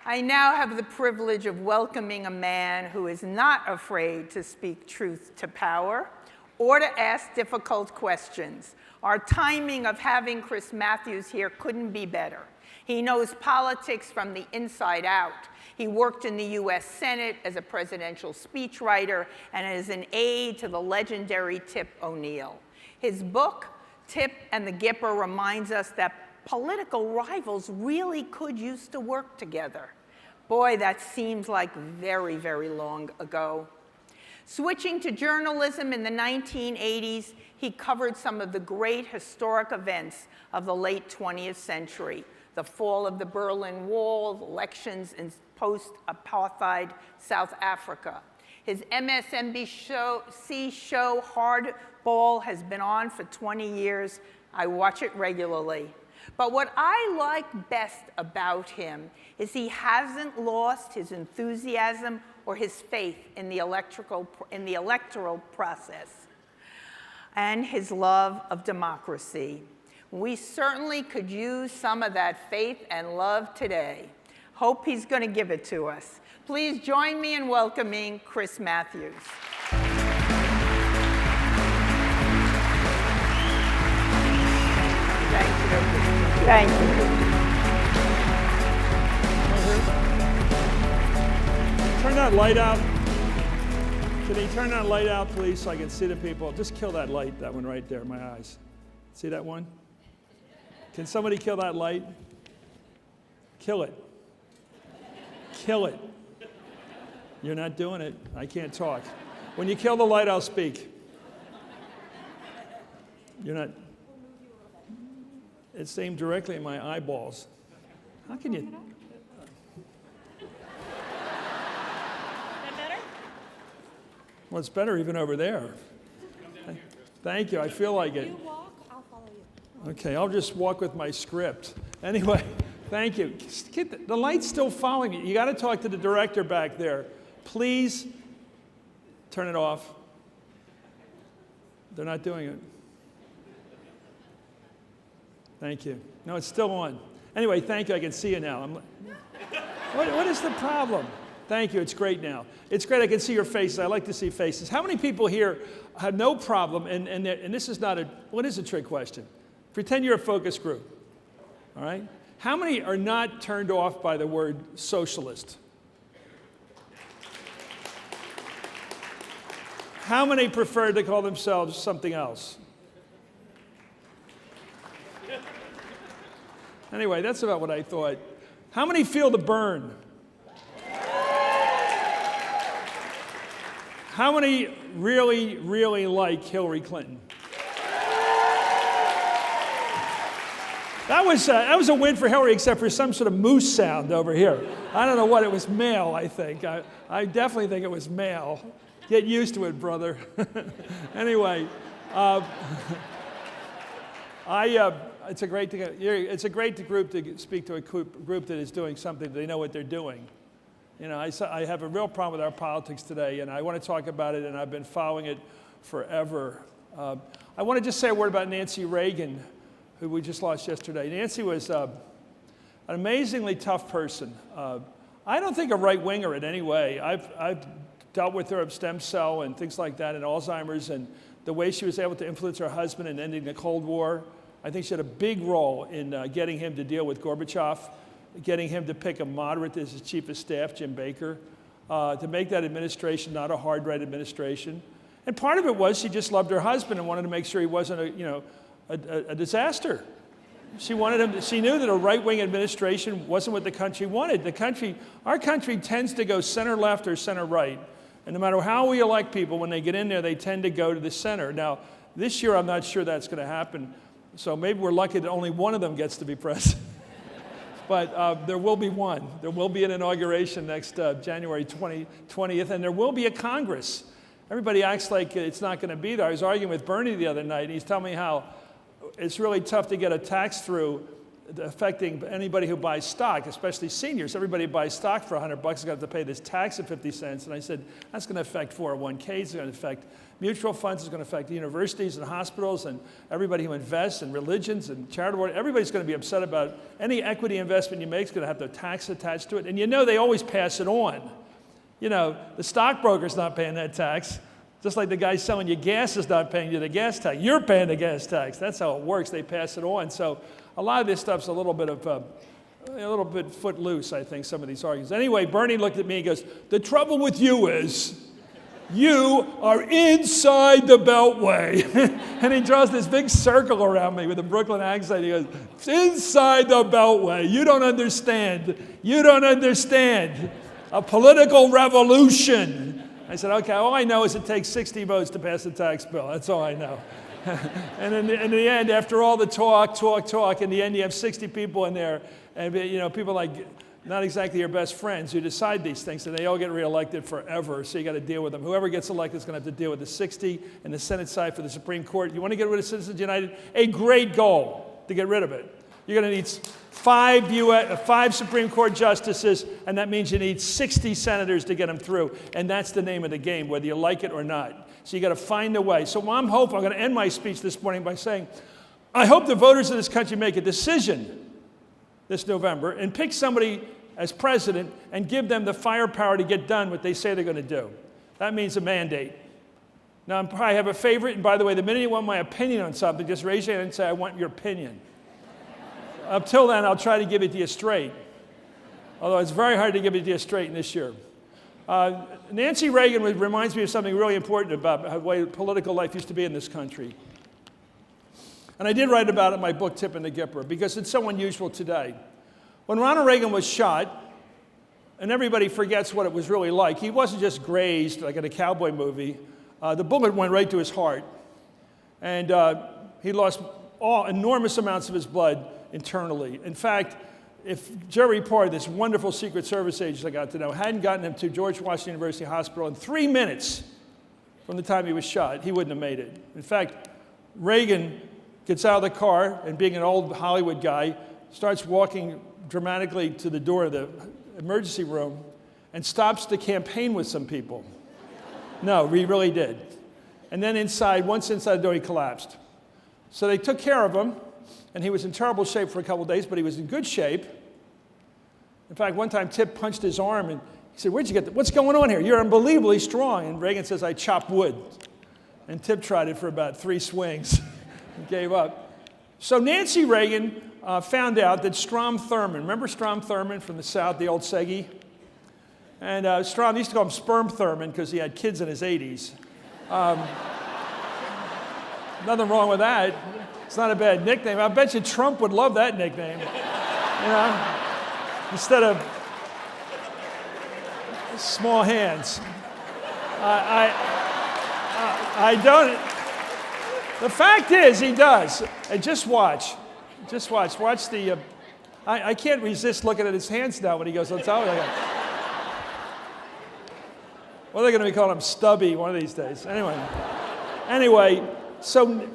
I now have the privilege of welcoming a man who is not afraid to speak truth to power or to ask difficult questions. Our timing of having Chris Matthews here couldn't be better. He knows politics from the inside out. He worked in the US Senate as a presidential speechwriter and as an aide to the legendary Tip O'Neill. His book, Tip and the Gipper, reminds us that political rivals really could used to work together. Boy, that seems like very, very long ago. Switching to journalism in the 1980s, he covered some of the great historic events of the late 20th century: the fall of the Berlin Wall, elections in post-apartheid South Africa. His MSNBC show Hardball has been on for 20 years. I watch it regularly. But what I like best about him is he hasn't lost his enthusiasm or his faith in the electoral process and his love of democracy. We certainly could use some of that faith and love today. Hope he's going to give it to us. Please join me in welcoming Chris Matthews. Thank you. Turn that light out. Can you turn that light out, please, so I can see the people? Just kill that light, that one right there in my eyes. See that one? Can somebody kill that light? Kill it. Kill it. You're not doing it. I can't talk. When you kill the light, I'll speak. You're not. It's aimed directly at my eyeballs. How can you? That better? Well, it's better even over there. Thank you. I feel like it. You walk, I'll follow you. Okay, I'll just walk with my script. Anyway, thank you. The light's still following you. You got to talk to the director back there. Please turn it off. They're not doing it. Thank you. No, it's still on. Anyway, thank you. I can see you now. What is the problem? Thank you. It's great now. It's great. I can see your faces. I like to see faces. How many people here have no problem? And this is not a, what is a trick question? Pretend you're a focus group. All right? How many are not turned off by the word socialist? How many prefer to call themselves something else? Anyway, that's about what I thought. How many feel the burn? How many really, really like Hillary Clinton? That was a win for Hillary, except for some sort of moose sound over here. I don't know what, it was male, I think. I definitely think it was male. Get used to it, brother. Anyway, it's a great group to speak to a group that is doing something. They know what they're doing. You know, I have a real problem with our politics today, and I want to talk about it, and I've been following it forever. I want to just say a word about Nancy Reagan, who we just lost yesterday. Nancy was an amazingly tough person. I don't think a right-winger in any way. I've dealt with her of stem cell and things like that and Alzheimer's, and the way she was able to influence her husband in ending the Cold War. I think she had a big role in getting him to deal with Gorbachev, getting him to pick a moderate as his chief of staff, Jim Baker, to make that administration not a hard-right administration. And part of it was she just loved her husband and wanted to make sure he wasn't a disaster. She wanted him. She knew that a right-wing administration wasn't what the country wanted. Our country tends to go center-left or center-right. And no matter how we elect people, when they get in there, they tend to go to the center. Now, this year, I'm not sure that's going to happen. So maybe we're lucky that only one of them gets to be president. But there will be one. There will be an inauguration next January 20th, and there will be a Congress. Everybody acts like it's not going to be there. I was arguing with Bernie the other night, and he's telling me how it's really tough to get a tax through affecting anybody who buys stock, especially seniors. Everybody who buys stock for $100 is going to have to pay this tax of 50 cents. And I said, that's going to affect 401ks, it's going to affect mutual funds, it's going to affect universities and hospitals and everybody who invests in religions and charitable. Everybody's going to be upset about any equity investment you make is going to have the tax attached to it. And they always pass it on. The stockbroker's not paying that tax. Just like the guy selling you gas is not paying you the gas tax. You're paying the gas tax. That's how it works. They pass it on. So a lot of this stuff's a little bit footloose, I think, some of these arguments. Anyway, Bernie looked at me and goes, the trouble with you is you are inside the Beltway. And he draws this big circle around me with a Brooklyn accent. He goes, it's inside the Beltway. You don't understand. You don't understand. A political revolution. I said, okay, all I know is it takes 60 votes to pass the tax bill. That's all I know. And in the end, after all the talk, in the end you have 60 people in there, and people like not exactly your best friends who decide these things, and they all get reelected forever, so you got to deal with them. Whoever gets elected is going to have to deal with the 60 and the Senate side for the Supreme Court. You want to get rid of Citizens United? A great goal to get rid of it. You're going to need 5 Supreme Court justices, and that means you need 60 senators to get them through. And that's the name of the game, whether you like it or not. So you got to find a way. So I'm going to end my speech this morning by saying, I hope the voters of this country make a decision this November and pick somebody as president and give them the firepower to get done what they say they're going to do. That means a mandate. Now, I have a favorite, and by the way, the minute you want my opinion on something, just raise your hand and say, I want your opinion. Up till then, I'll try to give it to you straight. Although it's very hard to give it to you straight in this year. Nancy Reagan reminds me of something really important about the way political life used to be in this country. And I did write about it in my book, Tip and the Gipper, because it's so unusual today. When Ronald Reagan was shot, and everybody forgets what it was really like, he wasn't just grazed like in a cowboy movie. The bullet went right to his heart. And he lost enormous amounts of his blood internally. In fact, if Jerry Parr, this wonderful Secret Service agent I got to know, hadn't gotten him to George Washington University Hospital in 3 minutes from the time he was shot, he wouldn't have made it. In fact, Reagan gets out of the car and, being an old Hollywood guy, starts walking dramatically to the door of the emergency room and stops to campaign with some people. No, he really did. And then once inside the door, he collapsed. So they took care of him. And he was in terrible shape for a couple of days, but he was in good shape. In fact, one time Tip punched his arm, and he said, where'd you get that? What's going on here? You're unbelievably strong. And Reagan says, I chop wood. And Tip tried it for about 3 swings and gave up. So Nancy Reagan found out that Strom Thurmond, remember Strom Thurmond from the South, the old Seggy? And Strom, they used to call him Sperm Thurmond because he had kids in his 80s. Nothing wrong with that. It's not a bad nickname. I bet you Trump would love that nickname. Instead of small hands. I don't. The fact is, he does. And just watch. Watch the. I can't resist looking at his hands now when he goes on television. Well, they're going to be calling him Stubby one of these days. Anyway. So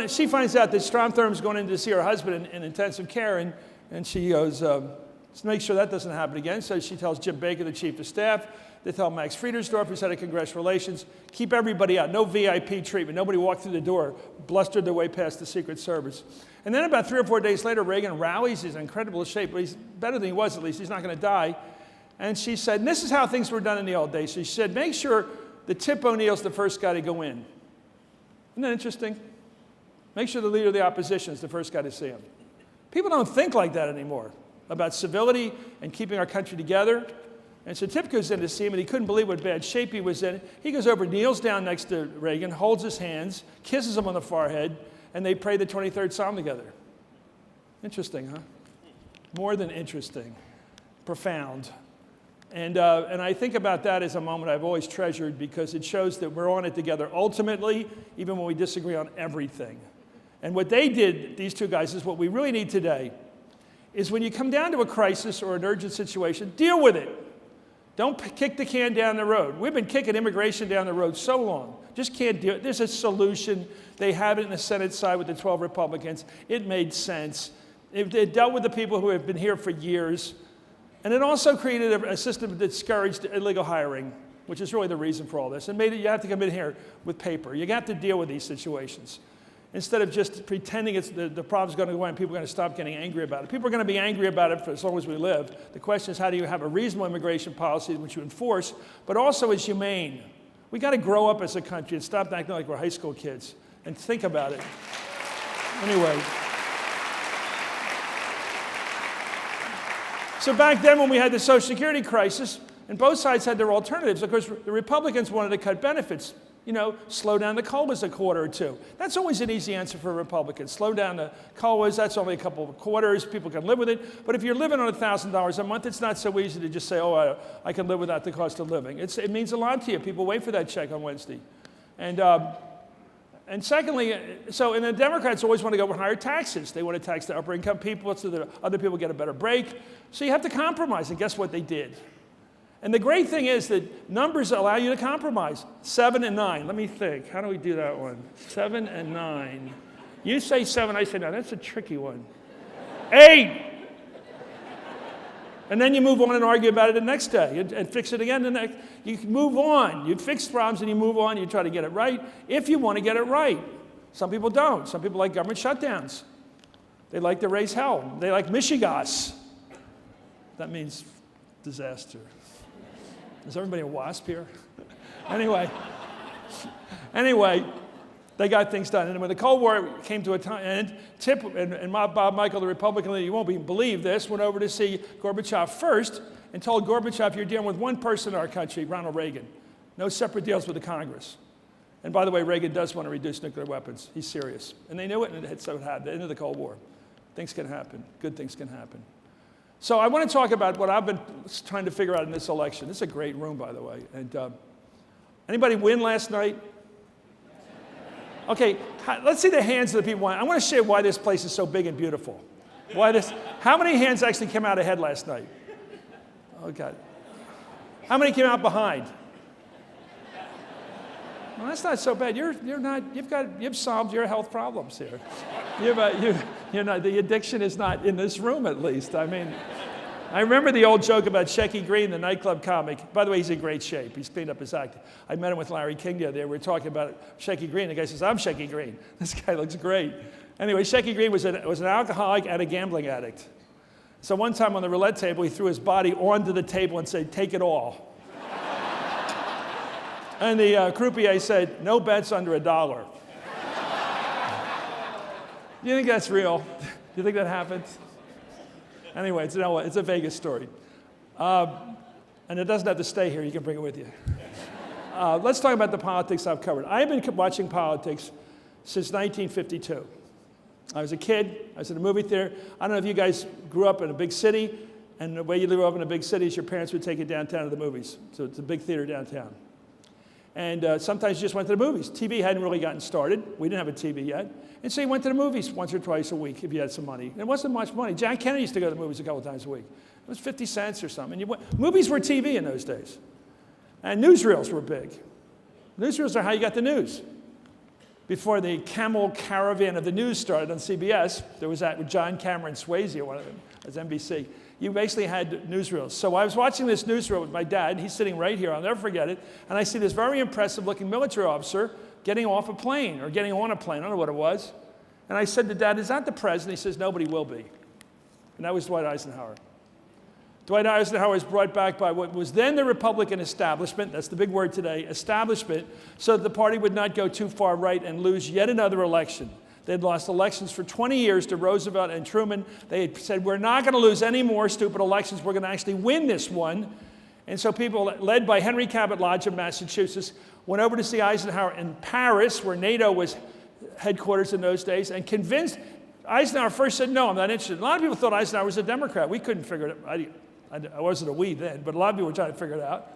she finds out that Strom Thurmond's going in to see her husband in intensive care, and she goes, to make sure that doesn't happen again, so she tells Jim Baker, the chief of staff, they tell Max Friedersdorf, who's head of congressional relations, keep everybody out, no VIP treatment, nobody walked through the door, blustered their way past the Secret Service. And then about 3 or 4 days later, Reagan rallies, he's in incredible shape, but he's better than he was at least, he's not going to die. And she said, and this is how things were done in the old days, she said, make sure that Tip O'Neill's the first guy to go in. Isn't that interesting? Make sure the leader of the opposition is the first guy to see him. People don't think like that anymore about civility and keeping our country together. And so Tip goes in to see him, and he couldn't believe what bad shape he was in. He goes over, kneels down next to Reagan, holds his hands, kisses him on the forehead, and they pray the 23rd Psalm together. Interesting, huh? More than interesting. Profound. And I think about that as a moment I've always treasured because it shows that we're on it together ultimately, even when we disagree on everything. And what they did, these two guys, is what we really need today, is when you come down to a crisis or an urgent situation, deal with it. Don't kick the can down the road. We've been kicking immigration down the road so long. Just can't do it. There's a solution. They have it in the Senate side with the 12 Republicans. It made sense. It dealt with the people who have been here for years. And it also created a system that discouraged illegal hiring, which is really the reason for all this. And made it you have to come in here with paper. You have to deal with these situations. Instead of just pretending the problem's going to go away and people are going to stop getting angry about it. People are going to be angry about it for as long as we live. The question is, how do you have a reasonable immigration policy which you enforce, but also is humane? We got to grow up as a country and stop acting like we're high school kids and think about it. Anyway. So back then when we had the Social Security crisis, and both sides had their alternatives, of course, the Republicans wanted to cut benefits. You know, slow down the COLAs a quarter or two. That's always an easy answer for Republicans. Slow down the COLAs, that's only a couple of quarters, people can live with it. But if you're living on $1,000 a month, it's not so easy to just say, oh, I can live without the cost of living. It means a lot to you. People wait for that check on Wednesday. And secondly, and the Democrats always want to go with higher taxes. They want to tax the upper income people so that other people get a better break. So you have to compromise, and guess what they did? And the great thing is that numbers allow you to compromise. 7 and 9. Let me think. How do we do that one? 7 and 9. You say 7, I say 9. That's a tricky one. 8. And then you move on and argue about it the next day and fix it again the next. You move on. You fix problems and you move on. You try to get it right if you want to get it right. Some people don't. Some people like government shutdowns. They like to raise hell. They like Michigas. That means disaster. Is everybody a WASP here? Anyway, they got things done. And when the Cold War came to a time, and Tip and Bob Michael, the Republican leader, you won't believe this, went over to see Gorbachev first and told Gorbachev, you're dealing with one person in our country, Ronald Reagan. No separate deals with the Congress. And by the way, Reagan does want to reduce nuclear weapons. He's serious. And they knew it, and so it happened. The end of the Cold War. Things can happen. Good things can happen. So I want to talk about what I've been trying to figure out in this election. This is a great room, by the way. And anybody win last night? Okay, let's see the hands of the people. I want to share why this place is so big and beautiful. How many hands actually came out ahead last night? Okay. How many came out behind? Well, that's not so bad. You've solved your health problems here. The addiction is not in this room, at least. I mean, I remember the old joke about Shecky Green, the nightclub comic. By the way, he's in great shape. He's cleaned up his act. I met him with Larry King the other day. We were talking about Shecky Green. The guy says, I'm Shecky Green. This guy looks great. Anyway, Shecky Green was an alcoholic and a gambling addict. So one time on the roulette table, he threw his body onto the table and said, take it all. And the croupier said, no bets under $1. Do you think that's real? Do you think that happens? Anyway, it's a Vegas story. And it doesn't have to stay here. You can bring it with you. Let's talk about the politics I've covered. I've been watching politics since 1952. I was a kid. I was in a movie theater. I don't know if you guys grew up in a big city. And the way you grew up in a big city is your parents would take you downtown to the movies. So it's a big theater downtown. And sometimes you just went to the movies. TV hadn't really gotten started. We didn't have a TV yet. And so you went to the movies once or twice a week if you had some money. And it wasn't much money. Jack Kennedy used to go to the movies a couple times a week. It was 50 cents or something. Movies were TV in those days. And newsreels were big. Newsreels are how you got the news. Before the camel caravan of the news started on CBS, there was that with John Cameron Swayze, one of them, as NBC. You basically had newsreels. So I was watching this newsreel with my dad, and he's sitting right here. I'll never forget it. And I see this very impressive-looking military officer getting off a plane, or getting on a plane. I don't know what it was. And I said to Dad, is that the president? He says, nobody will be. And that was Dwight Eisenhower. Dwight Eisenhower was brought back by what was then the Republican establishment, that's the big word today, establishment, so that the party would not go too far right and lose yet another election. They'd lost elections for 20 years to Roosevelt and Truman. They had said, we're not going to lose any more stupid elections. We're going to actually win this one. And so people, led by Henry Cabot Lodge of Massachusetts, went over to see Eisenhower in Paris, where NATO was headquarters in those days, and convinced Eisenhower first said, no, I'm not interested. A lot of people thought Eisenhower was a Democrat. We couldn't figure it out. I wasn't a we then, but a lot of people were trying to figure it out.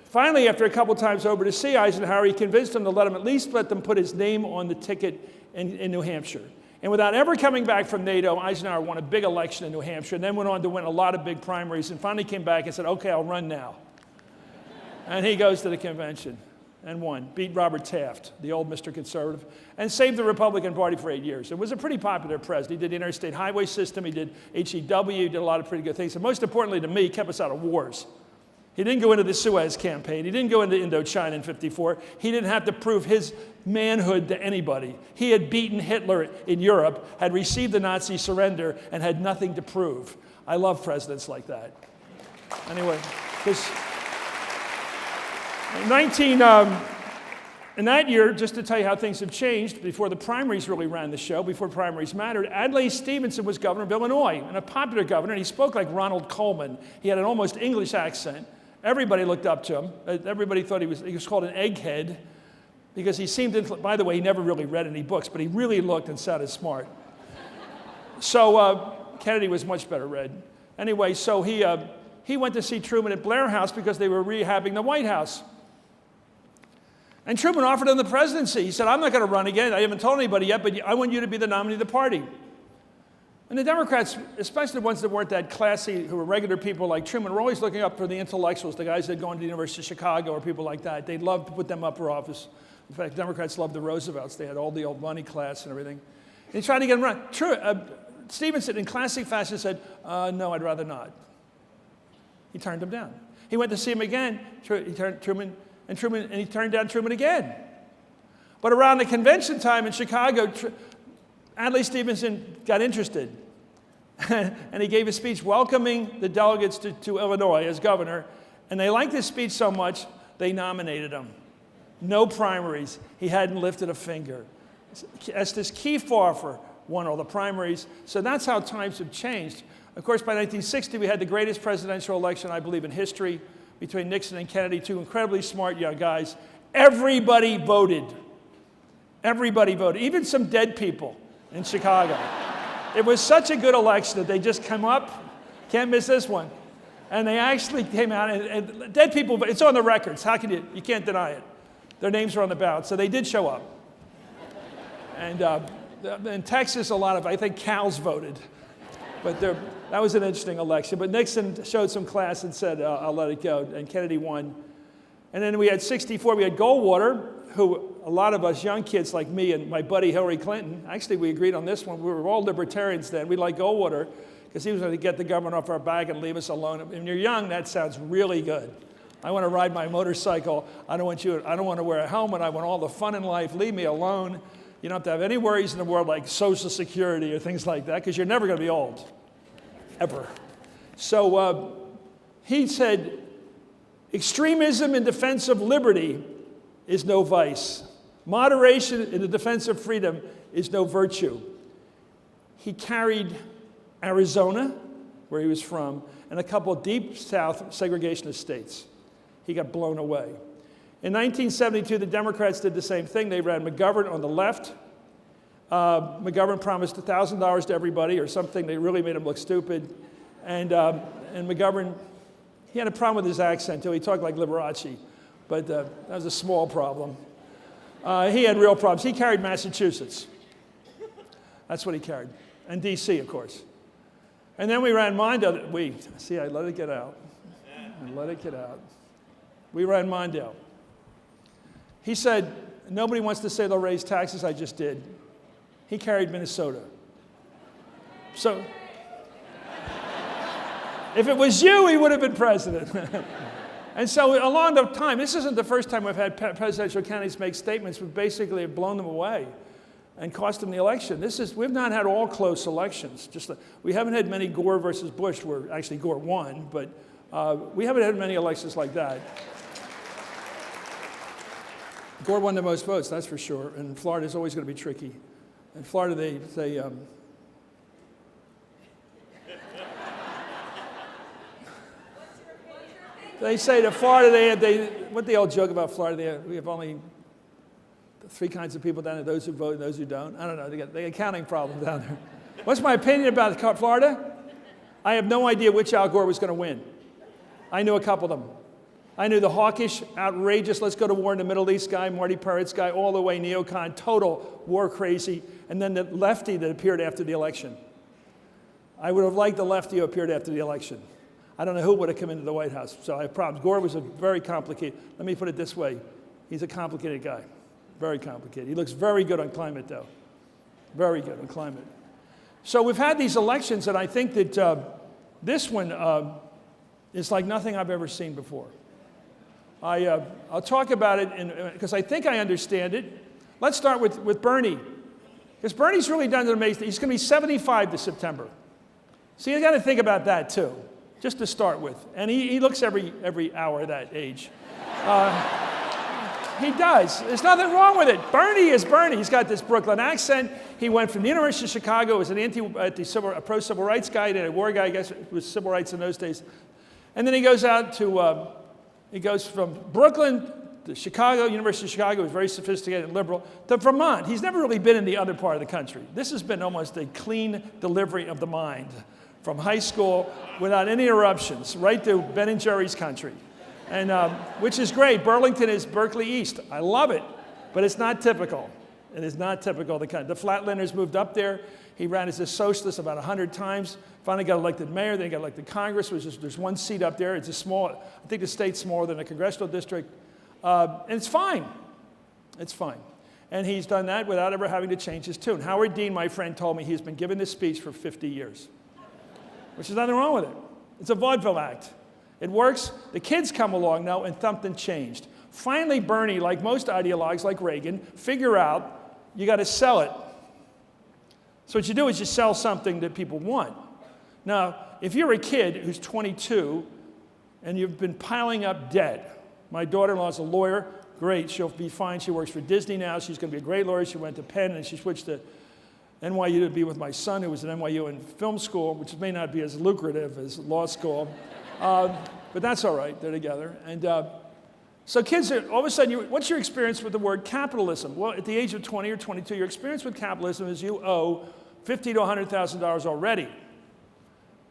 Finally, after a couple times over to see Eisenhower, he convinced him to at least let them put his name on the ticket in New Hampshire. And without ever coming back from NATO, Eisenhower won a big election in New Hampshire, and then went on to win a lot of big primaries, and finally came back and said, okay, I'll run now. And he goes to the convention. and won. Beat Robert Taft, the old Mr. Conservative, and saved the Republican Party for 8 years. It was a pretty popular president. He did the interstate highway system. He did HEW. He did a lot of pretty good things. And most importantly to me, he kept us out of wars. He didn't go into the Suez campaign. He didn't go into Indochina in '54. He didn't have to prove his manhood to anybody. He had beaten Hitler in Europe, had received the Nazi surrender, and had nothing to prove. I love presidents like that. Anyway, because in that year, just to tell you how things have changed, before the primaries really ran the show, before primaries mattered, Adlai Stevenson was governor of Illinois, and a popular governor, and he spoke like Ronald Colman. He had an almost English accent. Everybody looked up to him. Everybody thought he was called an egghead because he seemed, by the way, he never really read any books, but he really looked and sounded smart. So Kennedy was much better read. Anyway, so he went to see Truman at Blair House because they were rehabbing the White House. And Truman offered him the presidency. He said, I'm not going to run again. I haven't told anybody yet, but I want you to be the nominee of the party. And the Democrats, especially the ones that weren't that classy, who were regular people like Truman, were always looking up for the intellectuals, the guys that had gone to the University of Chicago or people like that. They'd love to put them up for office. In fact, Democrats loved the Roosevelts. They had all the old money class and everything. And he tried to get him run. Stevenson, in classic fashion, said, no, I'd rather not. He turned him down. He went to see him again. He turned he turned down Truman again. But around the convention time in Chicago, Adlai Stevenson got interested. And he gave a speech welcoming the delegates to Illinois as governor. And they liked his speech so much, they nominated him. No primaries. He hadn't lifted a finger. Estes Kefauver won all the primaries. So that's how times have changed. Of course, by 1960, we had the greatest presidential election, I believe, in history, between Nixon and Kennedy, two incredibly smart young guys. Everybody voted. Everybody voted, even some dead people in Chicago. It was such a good election that they just come up, can't miss this one. And they actually came out, and dead people, it's on the records. How can you can't deny it. Their names are on the ballot, so they did show up. And in Texas, I think cows voted. But that was an interesting election. But Nixon showed some class and said, I'll let it go, and Kennedy won. And then we had '64, we had Goldwater, who a lot of us young kids like me and my buddy Hillary Clinton, actually we agreed on this one. We were all libertarians then. We liked Goldwater because he was going to get the government off our back and leave us alone. When you're young, that sounds really good. I want to ride my motorcycle. I don't want to wear a helmet. I want all the fun in life. Leave me alone. You don't have to have any worries in the world like Social Security or things like that because you're never going to be old, ever. So he said, extremism in defense of liberty is no vice. Moderation in the defense of freedom is no virtue. He carried Arizona, where he was from, and a couple of deep South segregationist states. He got blown away. In 1972, the Democrats did the same thing. They ran McGovern on the left. McGovern promised $1,000 to everybody or something. They really made him look stupid. And McGovern, he had a problem with his accent, too. He talked like Liberace, but that was a small problem. He had real problems. He carried Massachusetts. That's what he carried. And D.C., of course. And then we ran Mondale. I let it get out. I let it get out. We ran Mondale. He said, nobody wants to say they'll raise taxes. I just did. He carried Minnesota. So, if it was you, he would have been president. And so along the time, this isn't the first time we've had presidential candidates make statements that basically have blown them away and cost them the election. We've not had all close elections. We haven't had many Gore versus Bush, where actually Gore won, but we haven't had many elections like that. Gore won the most votes, that's for sure. And Florida is always going to be tricky. In Florida, they say to Florida, what the old joke about Florida, we have only 3 kinds of people down there, those who vote and those who don't. I don't know, they got a counting problem down there. What's my opinion about Florida? I have no idea which Al Gore was going to win. I knew a couple of them. I knew the hawkish, outrageous, let's go to war in the Middle East guy, Marty Peretz guy, all the way neocon, total war crazy, and then the lefty that appeared after the election. I would have liked the lefty who appeared after the election. I don't know who would have come into the White House, so I have problems. Gore was a very complicated, let me put it this way. He's a complicated guy, very complicated. He looks very good on climate, though. Very good on climate. So we've had these elections, and I think that this one is like nothing I've ever seen before. I'll talk about it because I think I understand it. Let's start with Bernie, because Bernie's really done an amazing. He's going to be 75 this September. So you got to think about that too, just to start with. And he looks every hour that age. He does. There's nothing wrong with it. Bernie is Bernie. He's got this Brooklyn accent. He went from the University of Chicago as an a pro-civil rights guy, and a war guy, I guess it was civil rights in those days. And then he goes out to, he goes from Brooklyn to Chicago, University of Chicago, was very sophisticated and liberal, to Vermont. He's never really been in the other part of the country. This has been almost a clean delivery of the mind from high school without any interruptions, right to Ben and Jerry's country. And which is great. Burlington is Berkeley East. I love it, but it's not typical. It is not typical of the country. The Flatlanders moved up there. He ran as a socialist about 100 times. Finally got elected mayor. Then he got elected Congress. There's one seat up there. It's a small. I think the state's smaller than a congressional district, and it's fine. It's fine. And he's done that without ever having to change his tune. Howard Dean, my friend, told me he's been giving this speech for 50 years, which is nothing wrong with it. It's a vaudeville act. It works. The kids come along now, and something changed. Finally, Bernie, like most ideologues like Reagan, figure out you got to sell it. So what you do is you sell something that people want. Now, if you're a kid who's 22 and you've been piling up debt, my daughter-in-law's a lawyer, great, she'll be fine. She works for Disney now. She's going to be a great lawyer. She went to Penn, and she switched to NYU to be with my son, who was at NYU in film school, which may not be as lucrative as law school. But that's all right. They're together. And so kids, all of a sudden, what's your experience with the word capitalism? Well, at the age of 20 or 22, your experience with capitalism is you owe $50,000 to $100,000 already.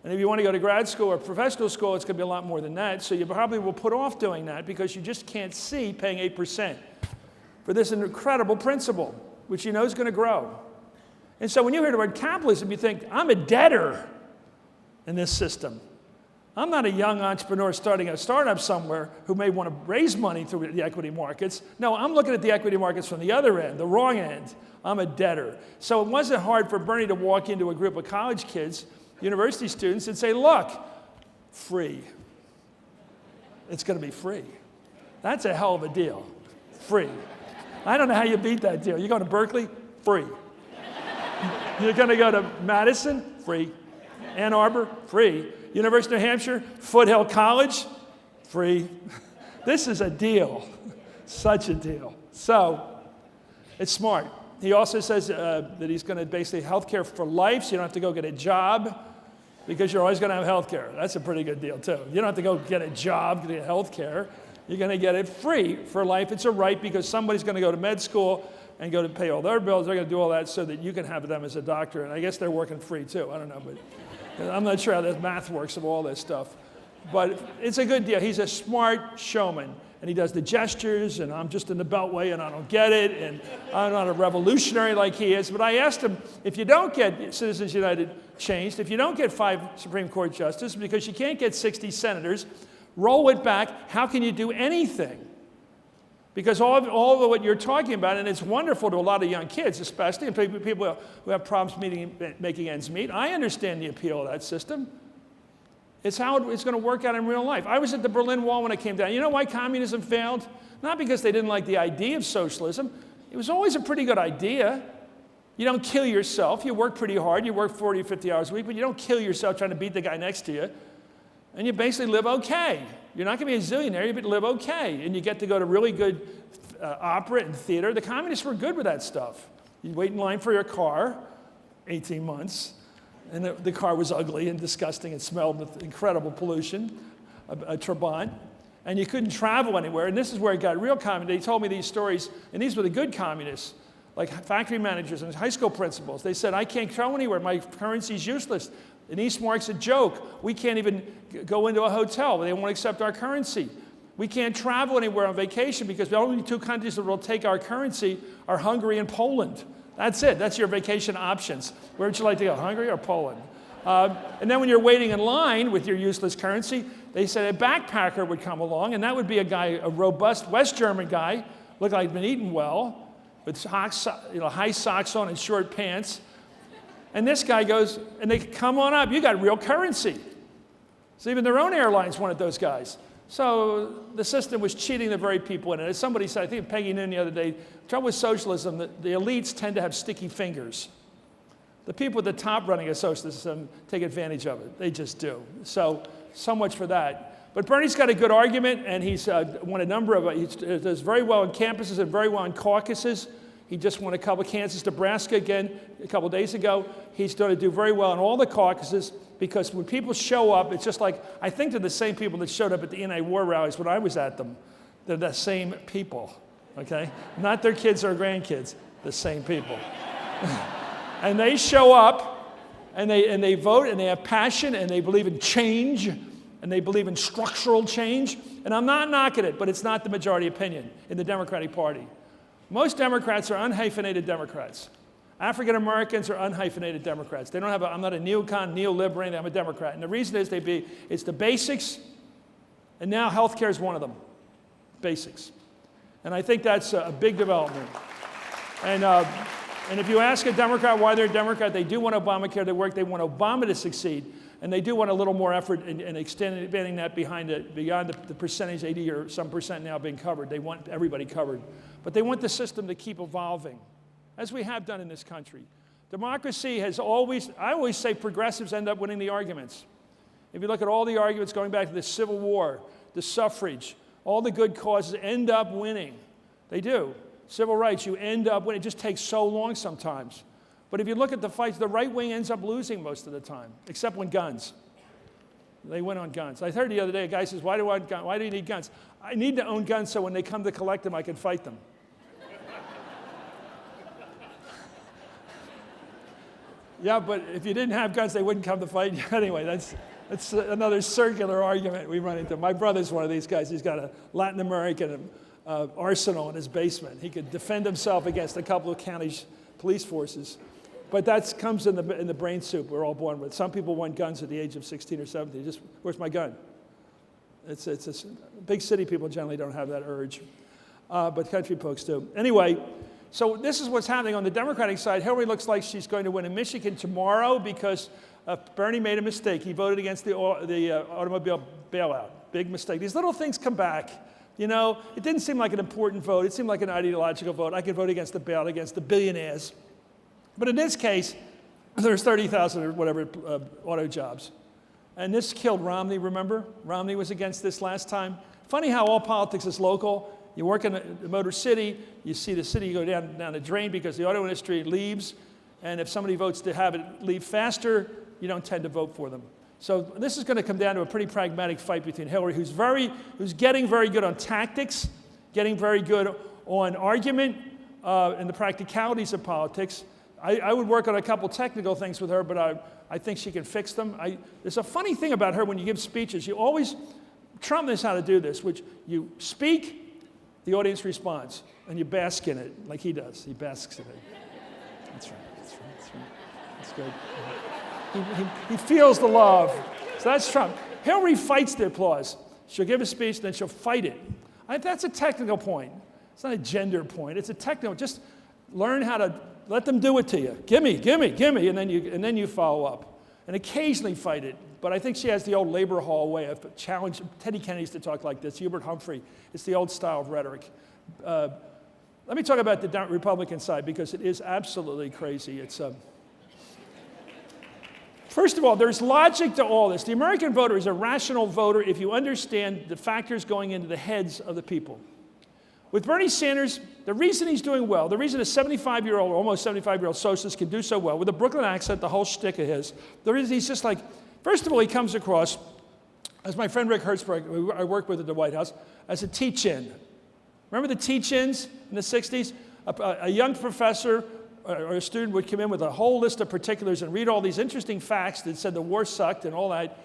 And if you want to go to grad school or professional school, it's going to be a lot more than that. So you probably will put off doing that because you just can't see paying 8% for this incredible principle, which you know is going to grow. And so when you hear the word capitalism, you think, I'm a debtor in this system. I'm not a young entrepreneur starting a startup somewhere who may want to raise money through the equity markets. No, I'm looking at the equity markets from the other end, the wrong end. I'm a debtor. So it wasn't hard for Bernie to walk into a group of college kids, university students, and say, look, free. It's going to be free. That's a hell of a deal. Free. I don't know how you beat that deal. You're going to Berkeley? Free. You're going to go to Madison? Free. Ann Arbor? Free. University of New Hampshire, Foothill College, free. This is a deal, such a deal. So it's smart. He also says that he's going to basically health care for life, so you don't have to go get a job because you're always going to have health care. That's a pretty good deal, too. You don't have to go get a job to get health care. You're going to get it free for life. It's a right because somebody's going to go to med school and go to pay all their bills. They're going to do all that so that you can have them as a doctor. And I guess they're working free, too. I don't know, but I'm not sure how the math works of all this stuff. But it's a good deal. He's a smart showman. And he does the gestures, and I'm just in the Beltway, and I don't get it, and I'm not a revolutionary like he is. But I asked him, if you don't get Citizens United changed, if you don't get 5 Supreme Court justices, because you can't get 60 senators, roll it back, how can you do anything? Because all of what you're talking about, and it's wonderful to a lot of young kids, especially, and people who have problems making ends meet, I understand the appeal of that system. It's how it's going to work out in real life. I was at the Berlin Wall when it came down. You know why communism failed? Not because they didn't like the idea of socialism. It was always a pretty good idea. You don't kill yourself. You work pretty hard. You work 40 or 50 hours a week, but you don't kill yourself trying to beat the guy next to you. And you basically live okay. You're not going to be a zillionaire, but live okay. And you get to go to really good opera and theater. The communists were good with that stuff. You'd wait in line for your car, 18 months. And the car was ugly and disgusting and smelled with incredible pollution, a Trabant. And you couldn't travel anywhere. And this is where it got real communist. They told me these stories, and these were the good communists, like factory managers and high school principals. They said, I can't travel anywhere. My currency's useless. And Eastmark's a joke. We can't even go into a hotel. They won't accept our currency. We can't travel anywhere on vacation because the only 2 countries that will take our currency are Hungary and Poland. That's it. That's your vacation options. Where would you like to go, Hungary or Poland? And then when you're waiting in line with your useless currency, they said a backpacker would come along, and that would be a guy, a robust West German guy look like I'd been eating well, with high socks on and short pants. And this guy goes, and they come on up, you got real currency. So even their own airlines wanted those guys. So the system was cheating the very people in it. As somebody said, I think Peggy Noon the other day, the trouble with socialism, the elites tend to have sticky fingers. The people at the top running a socialist system take advantage of it. They just do. So much for that. But Bernie's got a good argument, and he's won a number of, he does very well in campuses and very well in caucuses. He just won a couple, Kansas, Nebraska again, a couple days ago. He's going to do very well in all the caucuses because when people show up, it's just like, I think they're the same people that showed up at the anti-war rallies when I was at them. They're the same people, okay? Not their kids or grandkids, the same people. And they show up, and they vote, and they have passion, and they believe in change, and they believe in structural change. And I'm not knocking it, but it's not the majority opinion in the Democratic Party. Most Democrats are unhyphenated Democrats. African Americans are unhyphenated Democrats. They don't have I'm not a neocon, neoliberal, I'm a Democrat. And the reason is it's the basics, and now health care is one of them. Basics. And I think that's a big development. And if you ask a Democrat why they're a Democrat, they do want Obamacare to work, they want Obama to succeed, and they do want a little more effort in expanding that beyond the percentage, 80 or some percent now being covered. They want everybody covered. But they want the system to keep evolving, as we have done in this country. Democracy has always, I always say progressives end up winning the arguments. If you look at all the arguments going back to the Civil War, the suffrage, all the good causes end up winning. They do. Civil rights, you end up winning. It just takes so long sometimes. But if you look at the fights, the right wing ends up losing most of the time, except when guns. They win on guns. I heard the other day, a guy says, why do you need guns? I need to own guns so when they come to collect them, I can fight them. Yeah, but if you didn't have guns, they wouldn't come to fight you. Anyway, that's another circular argument we run into. My brother's one of these guys. He's got a Latin American arsenal in his basement. He could defend himself against a couple of county police forces. But that comes in the brain soup we're all born with. Some people want guns at the age of 16 or 17. Just, where's my gun? It's big city people generally don't have that urge, but country folks do. Anyway, so this is what's happening on the Democratic side. Hillary looks like she's going to win in Michigan tomorrow because Bernie made a mistake. He voted against the automobile bailout. Big mistake. These little things come back. You know, it didn't seem like an important vote. It seemed like an ideological vote. I could vote against the bailout, against the billionaires. But in this case, there's 30,000 or whatever auto jobs. And this killed Romney, remember? Romney was against this last time. Funny how all politics is local. You work in the Motor City, you see the city go down the drain because the auto industry leaves. And if somebody votes to have it leave faster, you don't tend to vote for them. So this is going to come down to a pretty pragmatic fight between Hillary, who's getting very good on tactics, getting very good on argument and the practicalities of politics. I would work on a couple technical things with her, but I think she can fix them. There's a funny thing about her when you give speeches. Trump knows how to do this, which you speak, the audience responds, and you bask in it like he does. He basks in it. That's right. That's good. He feels the love. So that's Trump. Hillary fights the applause. She'll give a speech, then she'll fight it. That's a technical point. It's not a gender point. It's a technical. Just learn how to let them do it to you. Gimme, and then you follow up. And occasionally fight it. But I think she has the old labor hall way of challenge. Teddy Kennedy used to talk like this. Hubert Humphrey. It's the old style of rhetoric. Let me talk about the Republican side because it is absolutely crazy. First of all, there's logic to all this. The American voter is a rational voter if you understand the factors going into the heads of the people. With Bernie Sanders, the reason he's doing well, the reason a 75-year-old, almost 75-year-old socialist can do so well, with a Brooklyn accent, the whole shtick of his, the reason he's just like, first of all, he comes across, as my friend Rick Hertzberg, who I worked with at the White House, as a teach-in. Remember the teach-ins in the 60s? A young professor or a student would come in with a whole list of particulars and read all these interesting facts that said the war sucked and all that,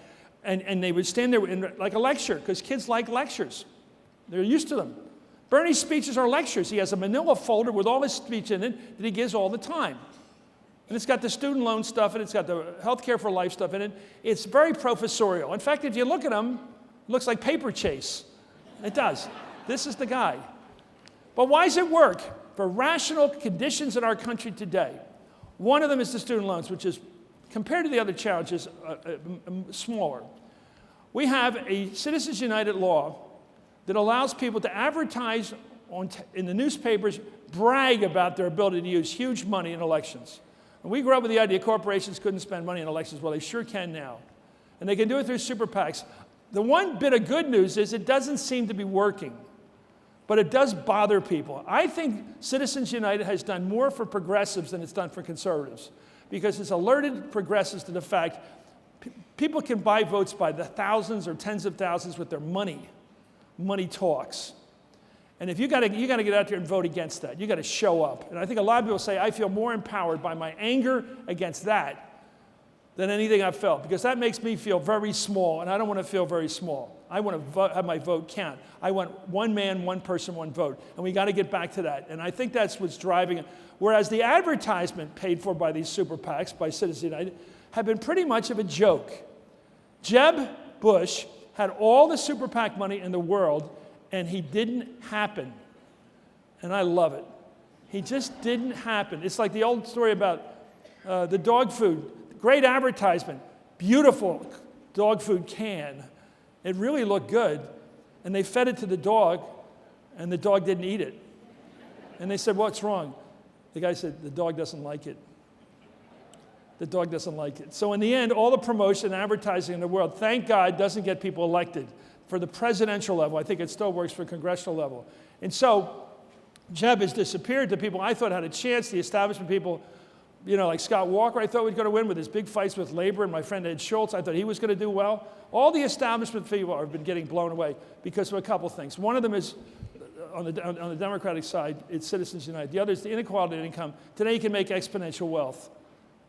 and they would stand there in, like a lecture, because kids like lectures. They're used to them. Bernie's speeches are lectures. He has a manila folder with all his speech in it that he gives all the time. And it's got the student loan stuff, and it's got the health care for life stuff in it. It's very professorial. In fact, if you look at him, it looks like Paper Chase. It does. This is the guy. But why does it work? For rational conditions in our country today. One of them is the student loans, which is, compared to the other challenges, smaller. We have a Citizens United law that allows people to advertise in the newspapers, brag about their ability to use huge money in elections. And we grew up with the idea corporations couldn't spend money in elections. Well, they sure can now. And they can do it through super PACs. The one bit of good news is it doesn't seem to be working. But it does bother people. I think Citizens United has done more for progressives than it's done for conservatives, because it's alerted progressives to the fact people can buy votes by the thousands or tens of thousands with their money. Money talks. And if you got to get out there and vote against that. You got to show up. And I think a lot of people say, I feel more empowered by my anger against that than anything I've felt, because that makes me feel very small, and I don't want to feel very small. I want to have my vote count. I want one man, one person, one vote, and we got to get back to that. And I think that's what's driving it. Whereas the advertisement paid for by these super PACs, by Citizens United, have been pretty much of a joke. Jeb Bush had all the super PAC money in the world, and he didn't happen. And I love it. He just didn't happen. It's like the old story about the dog food. Great advertisement, beautiful dog food can. It really looked good. And they fed it to the dog, and the dog didn't eat it. And they said, what's wrong? The guy said, the dog doesn't like it. The dog doesn't like it. So in the end, all the promotion and advertising in the world, thank God, doesn't get people elected. For the presidential level, I think it still works for congressional level. And so Jeb has disappeared to people I thought had a chance. The establishment people, like Scott Walker, I thought was going to win with his big fights with labor, and my friend Ed Schultz, I thought he was going to do well. All the establishment people have been getting blown away because of a couple things. One of them is, on the Democratic side, it's Citizens United. The other is the inequality in income. Today you can make exponential wealth.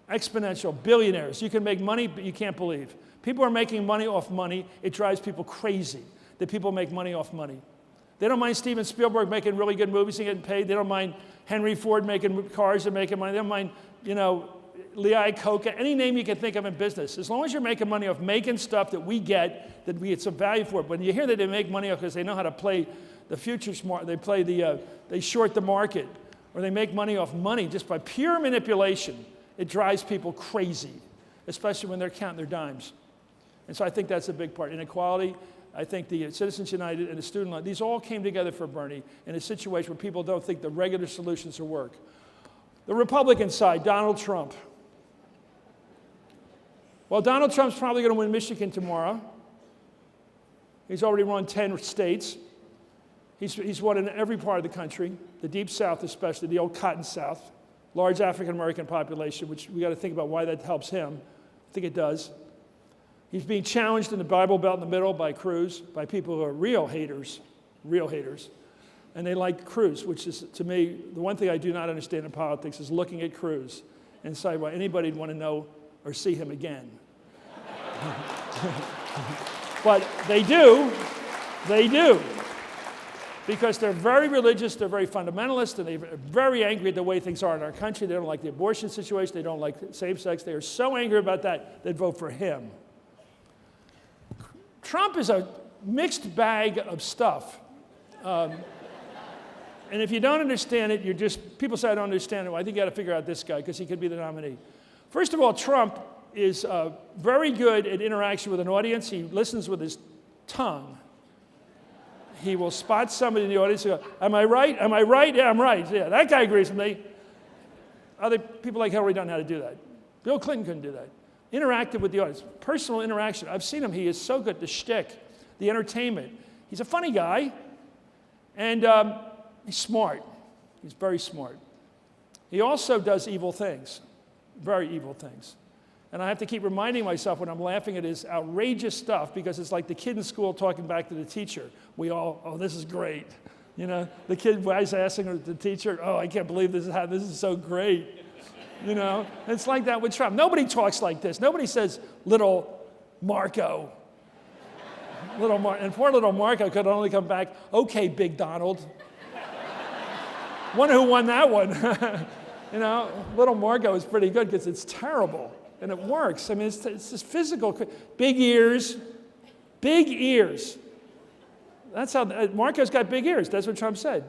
Exponential, billionaires. You can make money, but you can't believe. People are making money off money. It drives people crazy that people make money off money. They don't mind Steven Spielberg making really good movies and getting paid. They don't mind Henry Ford making cars and making money. They don't mind, Lee Iacocca, any name you can think of in business. As long as you're making money off making stuff that we get, that we get some value for it. When you hear that they make money off because they know how to play the futures market, they short the market, or they make money off money just by pure manipulation, it drives people crazy, especially when they're counting their dimes. And so I think that's a big part. Inequality, I think the Citizens United and the student loan, these all came together for Bernie in a situation where people don't think the regular solutions will work. The Republican side, Donald Trump. Well, Donald Trump's probably going to win Michigan tomorrow. He's already won 10 states. He's won in every part of the country, the Deep South especially, the old Cotton South, large African-American population, which we got to think about why that helps him. I think it does. He's being challenged in the Bible Belt in the middle by Cruz, by people who are real haters. And they like Cruz, which is, to me, the one thing I do not understand in politics is looking at Cruz and say, well, anybody would want to know or see him again. But they do, because they're very religious, they're very fundamentalist, and they're very angry at the way things are in our country. They don't like the abortion situation, they don't like same-sex. They are so angry about that, they'd vote for him. Trump is a mixed bag of stuff. And if you don't understand it, people say I don't understand it. Well, I think you got to figure out this guy because he could be the nominee. First of all, Trump is very good at interaction with an audience. He listens with his tongue. He will spot somebody in the audience and go, am I right? Am I right? Yeah, I'm right. Yeah, that guy agrees with me. Other people like Hillary don't know how to do that. Bill Clinton couldn't do that. Interactive with the audience. Personal interaction. I've seen him. He is so good. The shtick, the entertainment. He's a funny guy. And he's smart. He's very smart. He also does evil things. Very evil things. And I have to keep reminding myself when I'm laughing at his outrageous stuff because it's like the kid in school talking back to the teacher. We all, oh, this is great. The kid was asking the teacher, oh, I can't believe this is so great. It's like that with Trump. Nobody talks like this. Nobody says, little Marco. And poor little Marco could only come back, okay, Big Donald. Wonder who won that one. Little Marco is pretty good because it's terrible. And it works. I mean, it's just physical. Big ears. Big ears. That's how, Marco's got big ears. That's what Trump said.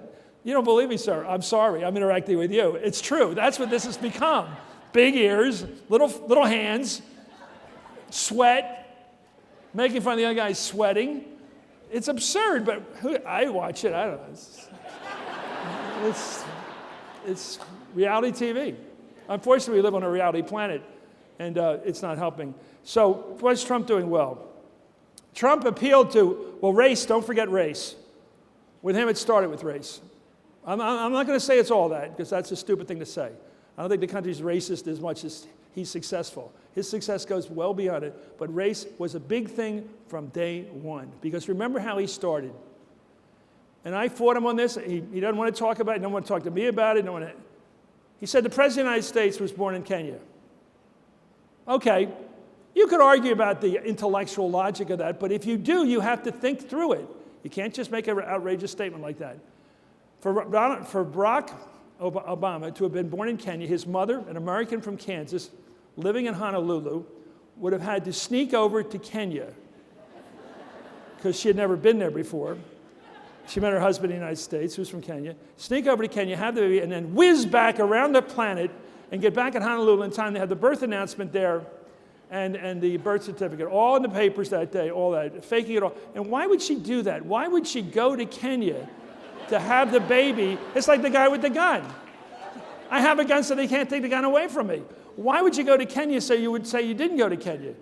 You don't believe me, sir? I'm sorry. I'm interacting with you. It's true. That's what this has become. Big ears, little hands, sweat, making fun of the other guy sweating. It's absurd, but I watch it. I don't know. It's reality TV. Unfortunately, we live on a reality planet, and it's not helping. So what's Trump doing well? Trump appealed to, race, don't forget race. With him, it started with race. I'm not going to say it's all that, because that's a stupid thing to say. I don't think the country's racist as much as he's successful. His success goes well beyond it, but race was a big thing from day one. Because remember how he started. And I fought him on this. He doesn't want to talk about it. He doesn't want to talk to me about it. He said the President of the United States was born in Kenya. Okay, you could argue about the intellectual logic of that, but if you do, you have to think through it. You can't just make an outrageous statement like that. For Barack Obama to have been born in Kenya, his mother, an American from Kansas, living in Honolulu, would have had to sneak over to Kenya because she had never been there before. She met her husband in the United States, who's from Kenya. Sneak over to Kenya, have the baby, and then whiz back around the planet and get back in Honolulu in time to have the birth announcement there and the birth certificate, all in the papers that day, all that, faking it all. And why would she do that? Why would she go to Kenya to have the baby? It's like the guy with the gun. I have a gun so they can't take the gun away from me. Why would you go to Kenya so you would say you didn't go to Kenya?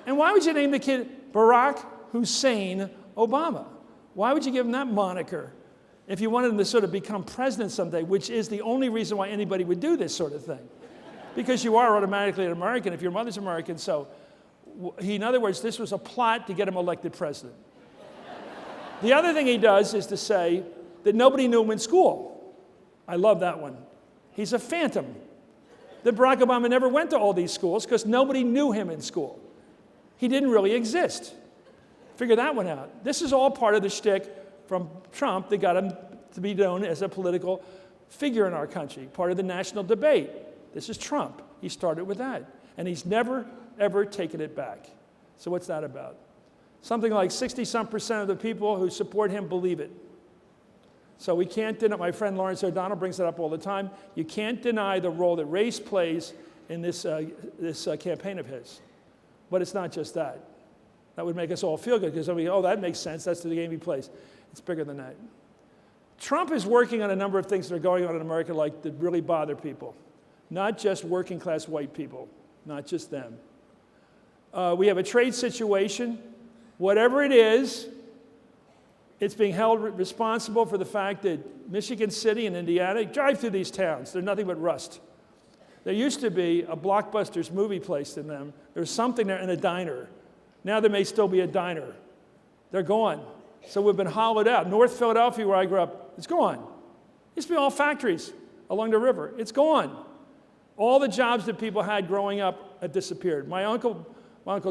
And why would you name the kid Barack Hussein Obama? Why would you give him that moniker if you wanted him to sort of become president someday, which is the only reason why anybody would do this sort of thing? Because you are automatically an American if your mother's American. So, in other words, this was a plot to get him elected president. The other thing he does is to say that nobody knew him in school. I love that one. He's a phantom. That Barack Obama never went to all these schools because nobody knew him in school. He didn't really exist. Figure that one out. This is all part of the shtick from Trump that got him to be known as a political figure in our country, part of the national debate. This is Trump. He started with that. And he's never, ever taken it back. So what's that about? Something like 60-some% of the people who support him believe it. So we can't deny, my friend Lawrence O'Donnell brings it up all the time, you can't deny the role that race plays in this campaign of his. But it's not just that. That would make us all feel good because that makes sense. That's the game he plays. It's bigger than that. Trump is working on a number of things that are going on in America that really bother people. Not just working class white people, not just them. We have a trade situation. Whatever it is, it's being held responsible for the fact that Michigan City and Indiana, drive through these towns, they're nothing but rust. There used to be a Blockbuster's movie place in them. There was something there in a diner. Now there may still be a diner. They're gone. So we've been hollowed out. North Philadelphia, where I grew up, it's gone. Used to be all factories along the river. It's gone. All the jobs that people had growing up have disappeared. My uncle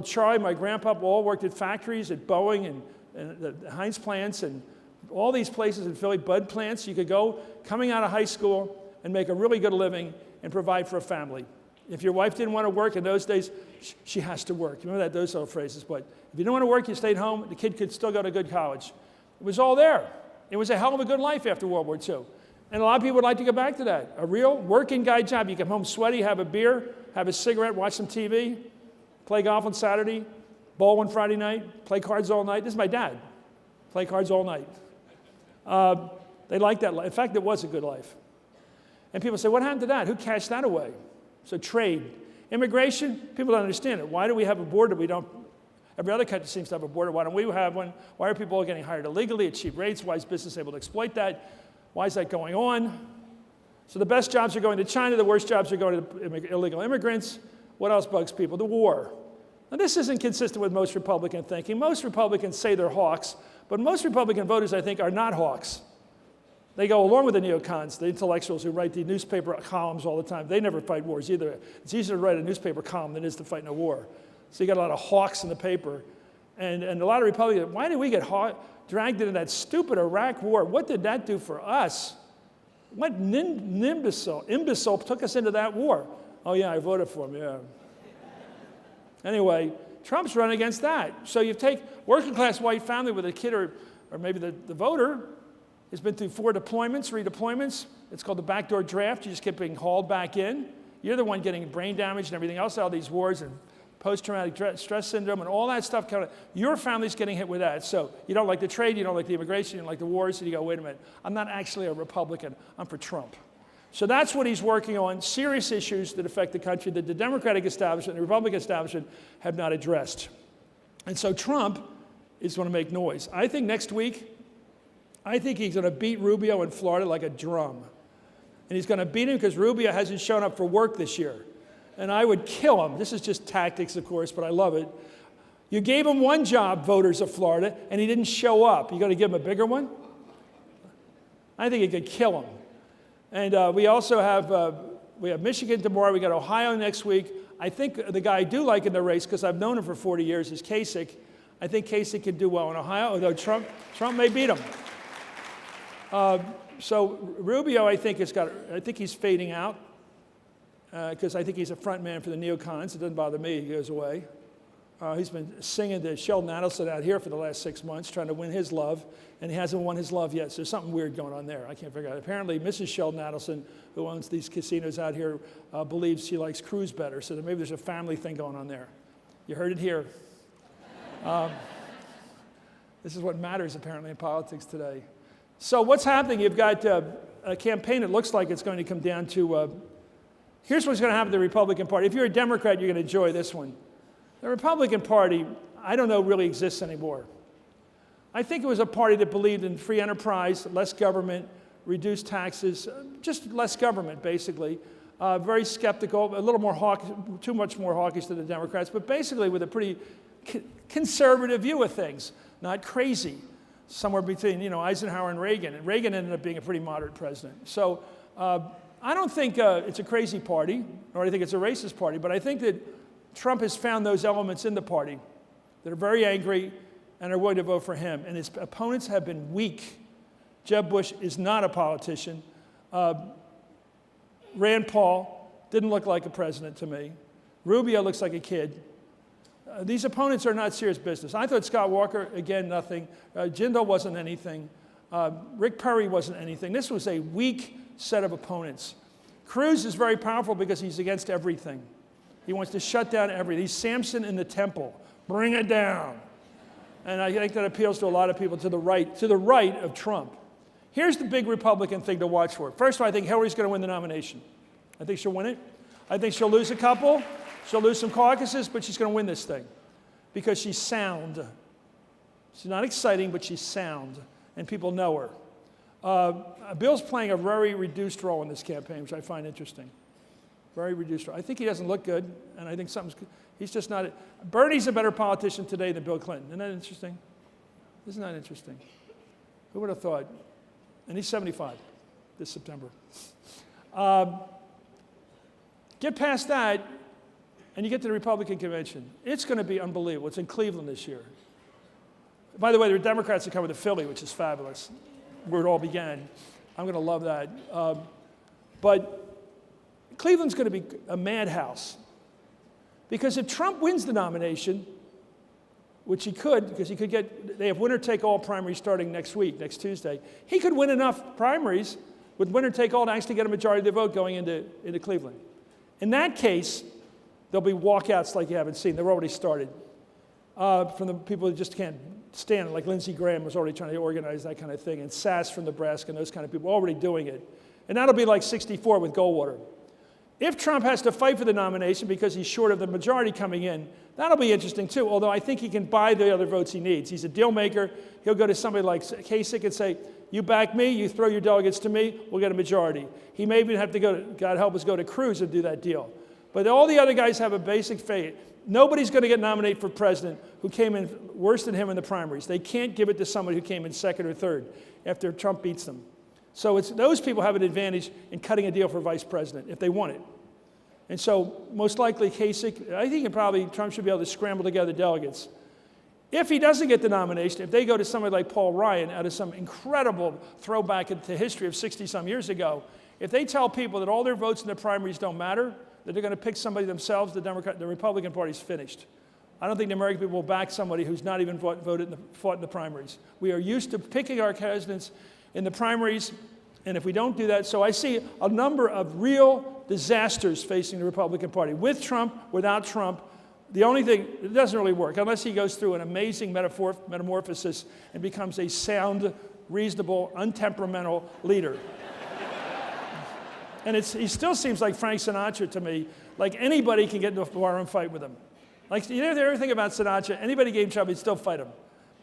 Charlie, my grandpa all worked at factories, at Boeing and the Heinz plants and all these places in Philly, Bud plants. You could go coming out of high school and make a really good living and provide for a family. If your wife didn't want to work in those days, she has to work. You remember those old phrases? But if you didn't want to work, you stayed home. The kid could still go to a good college. It was all there. It was a hell of a good life after World War II. And a lot of people would like to go back to that. A real working guy job. You come home sweaty, have a beer, have a cigarette, watch some TV, play golf on Saturday, bowl on Friday night, play cards all night. This is my dad. Play cards all night. They liked that life. In fact, it was a good life. And people say, what happened to that? Who cashed that away? So trade. Immigration, people don't understand it. Why do we have a border? We don't. Every other country seems to have a border. Why don't we have one? Why are people getting hired illegally at cheap rates? Why is business able to exploit that? Why is that going on? So the best jobs are going to China. The worst jobs are going to illegal immigrants. What else bugs people? The war. Now, this isn't consistent with most Republican thinking. Most Republicans say they're hawks, but most Republican voters, I think, are not hawks. They go along with the neocons, the intellectuals who write the newspaper columns all the time. They never fight wars either. It's easier to write a newspaper column than it is to fight in a war. So you got a lot of hawks in the paper. And a lot of Republicans, why did we get dragged into that stupid Iraq war? What did that do for us? What imbecile took us into that war? Oh, yeah, I voted for him, yeah. Anyway, Trump's running against that. So you take working class white family with a kid or maybe the voter, He's been through 4 deployments, redeployments. It's called the backdoor draft. You just keep being hauled back in. You're the one getting brain damage and everything else, all these wars and post-traumatic stress syndrome and all that stuff. Your family's getting hit with that. So you don't like the trade, you don't like the immigration, you don't like the wars, and you go, wait a minute, I'm not actually a Republican, I'm for Trump. So that's what he's working on, serious issues that affect the country that the Democratic establishment and the Republican establishment have not addressed. And so Trump is going to make noise. I think next week, I think he's going to beat Rubio in Florida like a drum. And he's going to beat him because Rubio hasn't shown up for work this year. And I would kill him. This is just tactics, of course, but I love it. You gave him one job, voters of Florida, and he didn't show up. You going to give him a bigger one? I think you could kill him. And we also have Michigan tomorrow. We got Ohio next week. I think the guy I do like in the race, because I've known him for 40 years, is Kasich. I think Kasich can do well in Ohio, although Trump may beat him. So Rubio, I think he's fading out because I think he's a front man for the neocons. It doesn't bother me. He goes away. He's been singing to Sheldon Adelson out here for the last 6 months, trying to win his love, and he hasn't won his love yet. So there's something weird going on there. I can't figure out. Apparently, Mrs. Sheldon Adelson, who owns these casinos out here, believes she likes Cruz better. So maybe there's a family thing going on there. You heard it here. This is what matters, apparently, in politics today. So what's happening? You've got a campaign that looks like it's going to come down to, here's what's going to happen to the Republican Party. If you're a Democrat, you're going to enjoy this one. The Republican Party, I don't know, really exists anymore. I think it was a party that believed in free enterprise, less government, reduced taxes, just less government, basically. Very skeptical, a little more hawkish, too much more hawkish than the Democrats, but basically with a pretty conservative view of things, not crazy. Somewhere between, Eisenhower and Reagan. And Reagan ended up being a pretty moderate president. So I don't think it's a crazy party, or I think it's a racist party, but I think that Trump has found those elements in the party that are very angry and are willing to vote for him. And his opponents have been weak. Jeb Bush is not a politician. Rand Paul didn't look like a president to me. Rubio looks like a kid. These opponents are not serious business. I thought Scott Walker, again, nothing. Jindal wasn't anything. Rick Perry wasn't anything. This was a weak set of opponents. Cruz is very powerful because he's against everything. He wants to shut down everything. He's Samson in the temple. Bring it down. And I think that appeals to a lot of people to the right of Trump. Here's the big Republican thing to watch for. First of all, I think Hillary's going to win the nomination. I think she'll win it. I think she'll lose a couple. She'll lose some caucuses, but she's going to win this thing because she's sound. She's not exciting, but she's sound, and people know her. Bill's playing a very reduced role in this campaign, which I find interesting. Very reduced role. I think he doesn't look good, and I think he's just not. Bernie's a better politician today than Bill Clinton. Isn't that interesting? Isn't that interesting? Who would have thought? And he's 75 this September. Get past that, and you get to the Republican convention. It's going to be unbelievable. It's in Cleveland this year. By the way, the Democrats are coming to Philly, which is fabulous, where it all began. I'm going to love that. But Cleveland's going to be a madhouse. Because if Trump wins the nomination, which he could, because he could get, they have winner-take-all primaries starting next week, next Tuesday. He could win enough primaries with winner-take-all to actually get a majority of the vote going into Cleveland. In that case, there'll be walkouts like you haven't seen. They're already started from the people who just can't stand it, like Lindsey Graham was already trying to organize that kind of thing, and Sass from Nebraska and those kind of people already doing it. And that'll be like 64 with Goldwater. If Trump has to fight for the nomination because he's short of the majority coming in, that'll be interesting too, although I think he can buy the other votes he needs. He's a deal maker. He'll go to somebody like Kasich and say, you back me, you throw your delegates to me, we'll get a majority. He may even have to go, God help us, go to Cruz and do that deal. But all the other guys have a basic faith. Nobody's going to get nominated for president who came in worse than him in the primaries. They can't give it to somebody who came in second or third after Trump beats them. So those people have an advantage in cutting a deal for vice president if they want it. And so most likely Kasich, I think Trump should be able to scramble together delegates. If he doesn't get the nomination, if they go to somebody like Paul Ryan out of some incredible throwback into history of 60-some years ago, if they tell people that all their votes in the primaries don't matter, that they're going to pick somebody themselves, the Republican Party's finished. I don't think the American people will back somebody who's not even fought in the primaries. We are used to picking our presidents. in the primaries. And if we don't do that, so I see a number of real disasters facing the Republican Party. With Trump, without Trump, the only thing, it doesn't really work unless he goes through an amazing metamorphosis and becomes a sound, reasonable, untemperamental leader. And he still seems like Frank Sinatra to me, like anybody can get into a barroom fight with him. Like, you never ever think about Sinatra, anybody gave him trouble, he'd still fight him.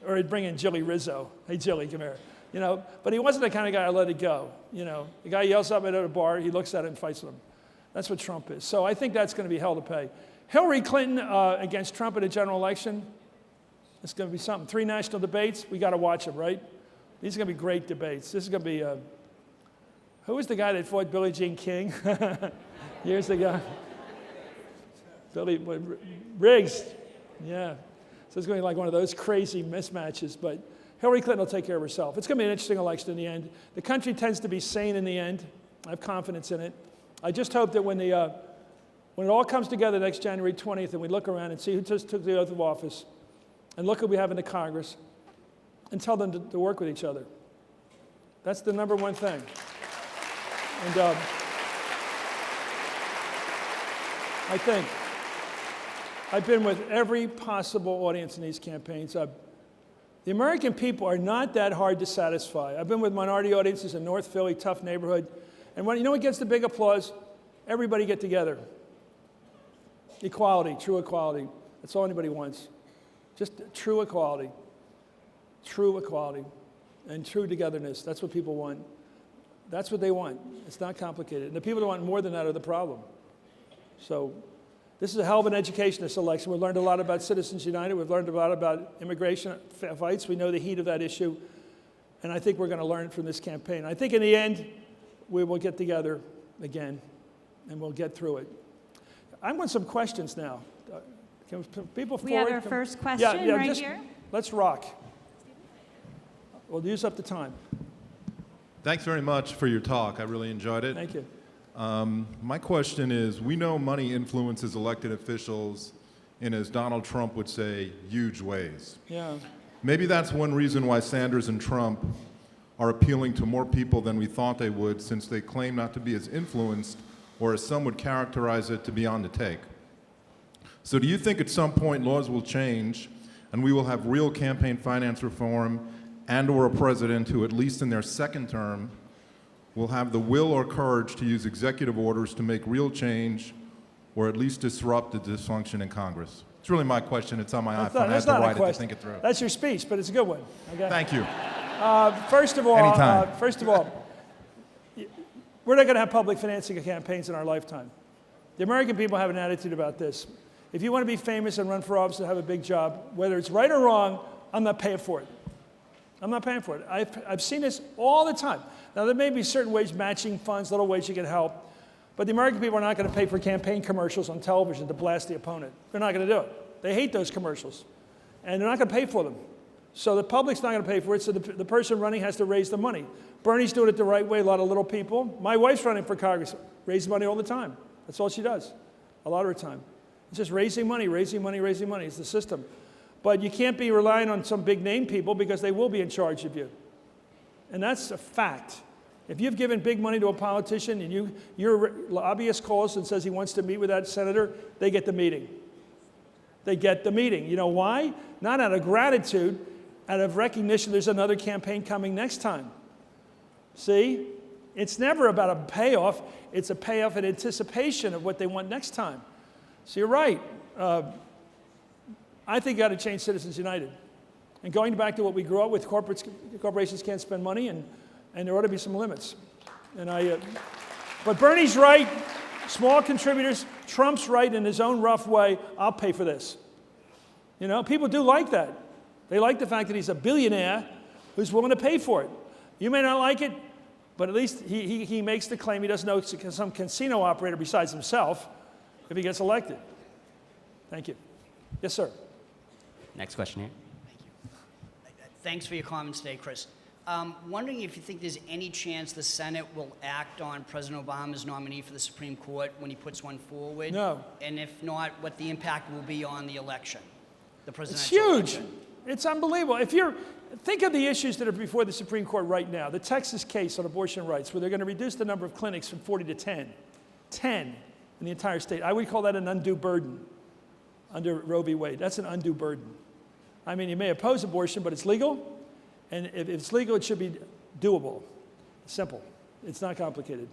Or he'd bring in Jilly Rizzo. Hey, Jilly, come here. You know, but he wasn't the kind of guy I let it go. You know, the guy yells up at a bar, he looks at it and fights with him. That's what Trump is. So I think that's going to be hell to pay. Hillary Clinton against Trump in a general election, it's going to be something. 3 national debates, we got to watch them, right? These are going to be great debates. This is going to be, who was the guy that fought Billie Jean King? Years ago. Riggs. Yeah. So it's going to be like one of those crazy mismatches, but Hillary Clinton will take care of herself. It's going to be an interesting election in the end. The country tends to be sane in the end. I have confidence in it. I just hope that when it all comes together next January 20th and we look around and see who just took the oath of office and look who we have in the Congress and tell them to work with each other. That's the number one thing. And I think I've been with every possible audience in these campaigns. The American people are not that hard to satisfy. I've been with minority audiences in North Philly, tough neighborhood. And you know what gets the big applause? Everybody get together. Equality, true equality. That's all anybody wants. Just true equality. True equality. And true togetherness. That's what people want. That's what they want. It's not complicated. And the people that want more than that are the problem. So this is a hell of an education, this election. We've learned a lot about Citizens United. We've learned a lot about immigration fights. We know the heat of that issue. And I think we're going to learn from this campaign. I think in the end, we will get together again, and we'll get through it. I want some questions now. Can people forward? We have our first question right here. Let's rock. We'll use up the time. Thanks very much for your talk. I really enjoyed it. Thank you. My question is, we know money influences elected officials in, as Donald Trump would say, huge ways. Yeah. Maybe that's one reason why Sanders and Trump are appealing to more people than we thought they would, since they claim not to be as influenced, or as some would characterize it, to be on the take. So do you think at some point laws will change and we will have real campaign finance reform and or a president who, at least in their second term, will have the will or courage to use executive orders to make real change or at least disrupt the dysfunction in Congress? It's really my question. It's on my iPhone. I had to write it to think it through. That's your speech, but it's a good one. Okay? Thank you. First of all, Anytime. we're not going to have public financing of campaigns in our lifetime. The American people have an attitude about this. If you want to be famous and run for office and have a big job, whether it's right or wrong, I'm not paying for it. I'm not paying for it. I've seen this all the time. Now, there may be certain ways, matching funds, little ways you can help, but the American people are not going to pay for campaign commercials on television to blast the opponent. They're not going to do it. They hate those commercials, and they're not going to pay for them. So the public's not going to pay for it, so the person running has to raise the money. Bernie's doing it the right way, a lot of little people. My wife's running for Congress, raises money all the time. That's all she does, a lot of her time. It's just raising money, raising money, raising money. It's the system. But you can't be relying on some big name people because they will be in charge of you. And that's a fact. If you've given big money to a politician and your lobbyist calls and says he wants to meet with that senator, they get the meeting. They get the meeting. You know why? Not out of gratitude, out of recognition there's another campaign coming next time. See? It's never about a payoff. It's a payoff in anticipation of what they want next time. So you're right. I think you got to change Citizens United. And going back to what we grew up with, corporations can't spend money, and there ought to be some limits. But Bernie's right, small contributors. Trump's right in his own rough way. I'll pay for this. You know, people do like that. They like the fact that he's a billionaire who's willing to pay for it. You may not like it, but at least he makes the claim he doesn't know some casino operator besides himself if he gets elected. Thank you. Yes, sir. Next question here. Thank you. Thanks for your comments today, Chris. Wondering if you think there's any chance the Senate will act on President Obama's nominee for the Supreme Court when he puts one forward? No. And if not, what the impact will be on the election, the It's presidential huge. election? It's unbelievable. think of the issues that are before the Supreme Court right now. The Texas case on abortion rights, where they're going to reduce the number of clinics from 40 to 10. 10 in the entire state. I would call that an undue burden under Roe v. Wade. That's an undue burden. I mean, you may oppose abortion, but it's legal. And if it's legal, it should be doable. Simple. It's not complicated.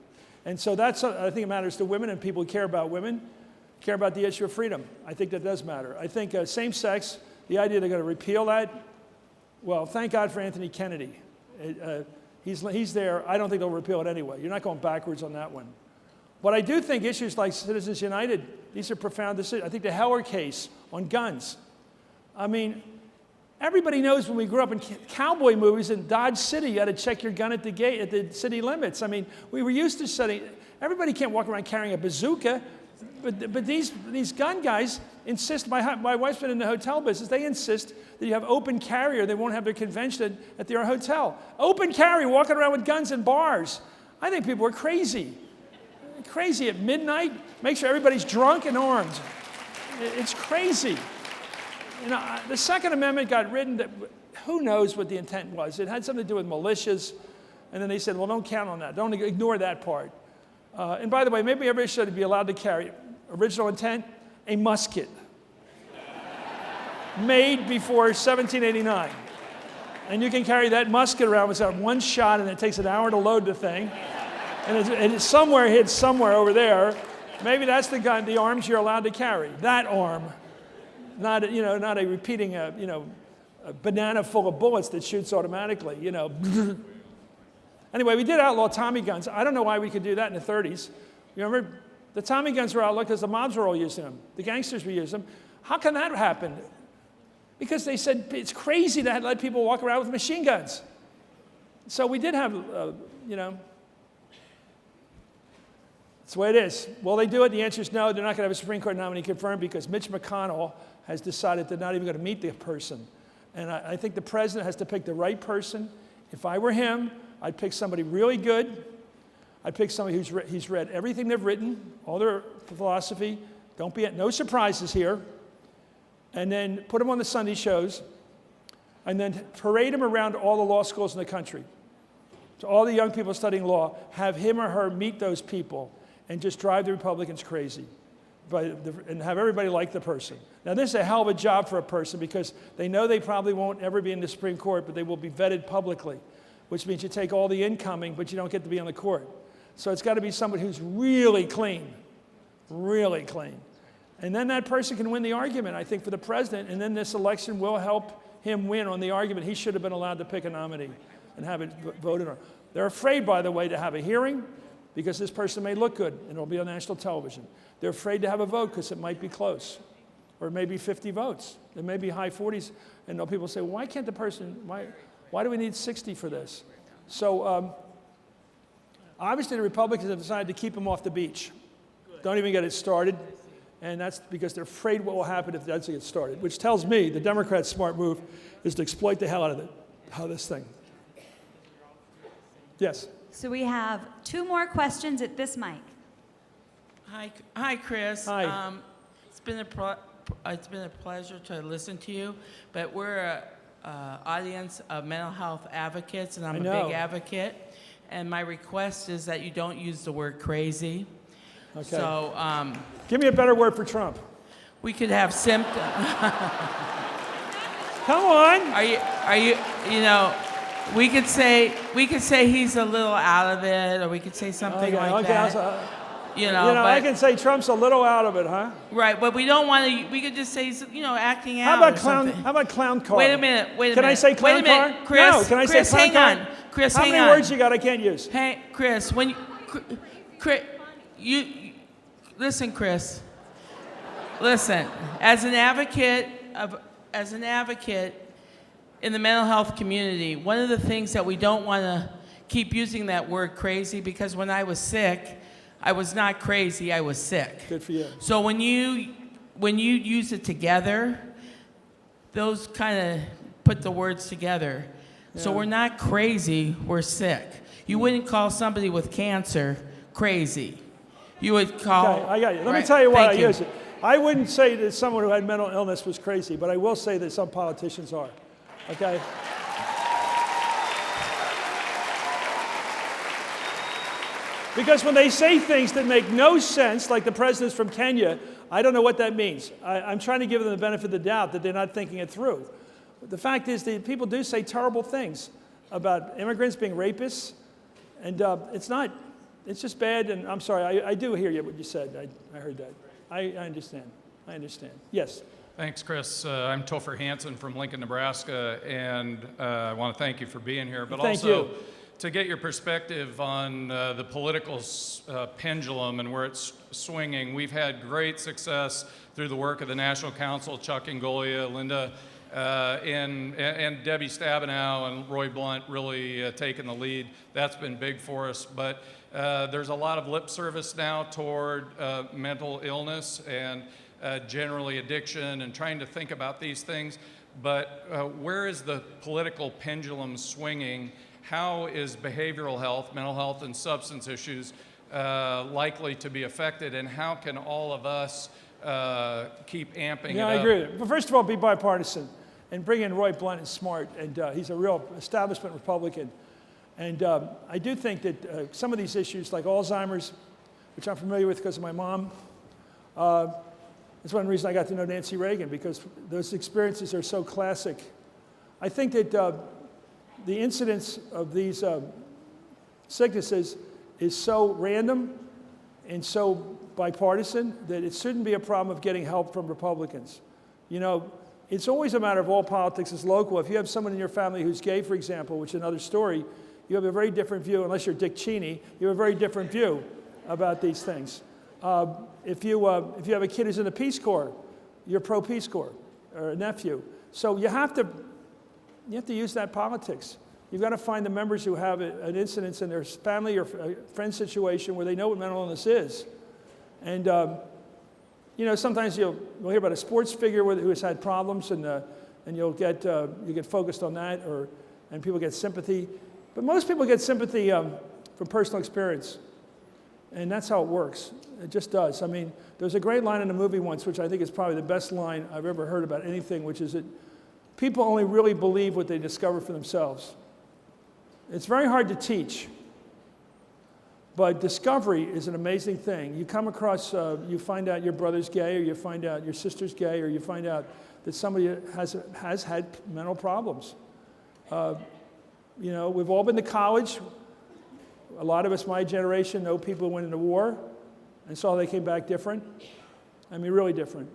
And so that's, I think it matters to women and people who care about women, care about the issue of freedom. I think that does matter. I think same-sex, the idea they're going to repeal that, well, thank God for Anthony Kennedy. He's there. I don't think they'll repeal it anyway. You're not going backwards on that one. But I do think issues like Citizens United, these are profound decisions. I think the Heller case on guns. I mean, everybody knows when we grew up in cowboy movies in Dodge City, you had to check your gun at the gate, at the city limits. I mean, we were used to setting, everybody can't walk around carrying a bazooka, but these gun guys insist, my wife's been in the hotel business, they insist that you have open carry or they won't have their convention at their hotel. Open carry, walking around with guns in bars. I think people are crazy. Crazy at midnight, make sure everybody's drunk and armed. It's crazy. You know, the Second Amendment got written, who knows what the intent was. It had something to do with militias, and then they said, well, don't count on that. Don't ignore that part. And by the way, maybe everybody should be allowed to carry, original intent, a musket. Made before 1789. And you can carry that musket around without one shot, and it takes an hour to load the thing. And it's somewhere hid somewhere over there. Maybe that's the gun, the arms you're allowed to carry. That arm, not a repeating a banana full of bullets that shoots automatically. Anyway, we did outlaw Tommy guns. I don't know why we could do that in the 30s. You remember, the Tommy guns were outlawed because the mobs were all using them. The gangsters were using them. How can that happen? Because they said it's crazy to let people walk around with machine guns. So we did have, That's the way it is. Will they do it? The answer is no. They're not going to have a Supreme Court nominee confirmed because Mitch McConnell has decided they're not even going to meet the person. And I think the president has to pick the right person. If I were him, I'd pick somebody really good. I'd pick somebody who's read everything they've written, all their philosophy. No surprises here. And then put them on the Sunday shows. And then parade him around all the law schools in the country. So all the young people studying law, have him or her meet those people and just drive the Republicans crazy and have everybody like the person. Now, this is a hell of a job for a person because they know they probably won't ever be in the Supreme Court, but they will be vetted publicly, which means you take all the incoming, but you don't get to be on the court. So it's got to be somebody who's really clean, really clean. And then that person can win the argument, I think, for the president, and then this election will help him win on the argument he should have been allowed to pick a nominee and have it voted on. They're afraid, by the way, to have a hearing because this person may look good and it'll be on national television. They're afraid to have a vote because it might be close, or maybe 50 votes. It may be high 40s, and people say, well, why can't the person, why do we need 60 for this? So obviously the Republicans have decided to keep him off the beach. Don't even get it started, and that's because they're afraid what will happen if it doesn't get started, which tells me the Democrats' smart move is to exploit the hell out of this thing. Yes. So we have 2 more questions at this mic. Hi, Chris. Hi. It's been a pleasure to listen to you, but we're an audience of mental health advocates, and I'm a big advocate. And my request is that you don't use the word crazy. Okay. So, give me a better word for Trump. we could have symptoms. Come on. Are you? We could say he's a little out of it, or we could say something like that. But I can say Trump's a little out of it, huh? Right, but we don't want to. We could just say, acting out. How about clown car? Wait a minute. Can I say clown car? Chris. No. Can I Chris, say clown hang car? on. Chris, How hang many on. words you got I can't use? Hey, Chris. Listen, Chris. Listen. As an advocate in the mental health community, one of the things that we don't want to keep using that word crazy, because when I was sick, I was not crazy, I was sick. Good for you. So when you use it together, those kind of put the words together. Yeah. So we're not crazy, we're sick. You wouldn't call somebody with cancer crazy. You would call... Okay, I got you. Let me tell you why I use it. I wouldn't say that someone who had mental illness was crazy, but I will say that some politicians are. Okay? Because when they say things that make no sense, like the president's from Kenya, I don't know what that means. I'm trying to give them the benefit of the doubt that they're not thinking it through. But the fact is that people do say terrible things about immigrants being rapists, and it's just bad, and I'm sorry, I do hear you, what you said. I heard that. I understand. I understand. Yes? Thanks, Chris. I'm Topher Hansen from Lincoln, Nebraska, and I want to thank you for being here, but Thank also you. to get your perspective on the political pendulum and where it's swinging. We've had great success through the work of the National Council, Chuck Ingoglia, Linda, and Debbie Stabenow and Roy Blunt really taking the lead. That's been big for us, but there's a lot of lip service now toward mental illness and generally addiction and trying to think about these things. But where is the political pendulum swinging? How is behavioral health, mental health, and substance issues likely to be affected, and how can all of us keep amping it up? Yeah, I agree with it. But first of all, be bipartisan and bring in Roy Blunt is smart, and he's a real establishment Republican. And I do think that some of these issues, like Alzheimer's, which I'm familiar with because of my mom, it's one reason I got to know Nancy Reagan, because those experiences are so classic. I think that the incidence of these sicknesses is so random and so bipartisan that it shouldn't be a problem of getting help from Republicans. You know, it's always a matter of all politics is local. If you have someone in your family who's gay, for example, which is another story, you have a very different view, unless you're Dick Cheney, you have a very different view about these things. If you have a kid who's in the Peace Corps, you're pro-Peace Corps, or a nephew. So you have to use that politics. You've got to find the members who have an incidence in their family or friend situation where they know what mental illness is. And you know, sometimes you'll hear about a sports figure who has had problems, and you get focused on that, and people get sympathy. But most people get sympathy from personal experience, and that's how it works. It just does. I mean, there's a great line in a movie once, which I think is probably the best line I've ever heard about anything, which is that people only really believe what they discover for themselves. It's very hard to teach, but discovery is an amazing thing. You come across, you find out your brother's gay, or you find out your sister's gay, or you find out that somebody has had mental problems. You know, we've all been to college. A lot of us, my generation, know people who went into war and saw they came back different. I mean, really different.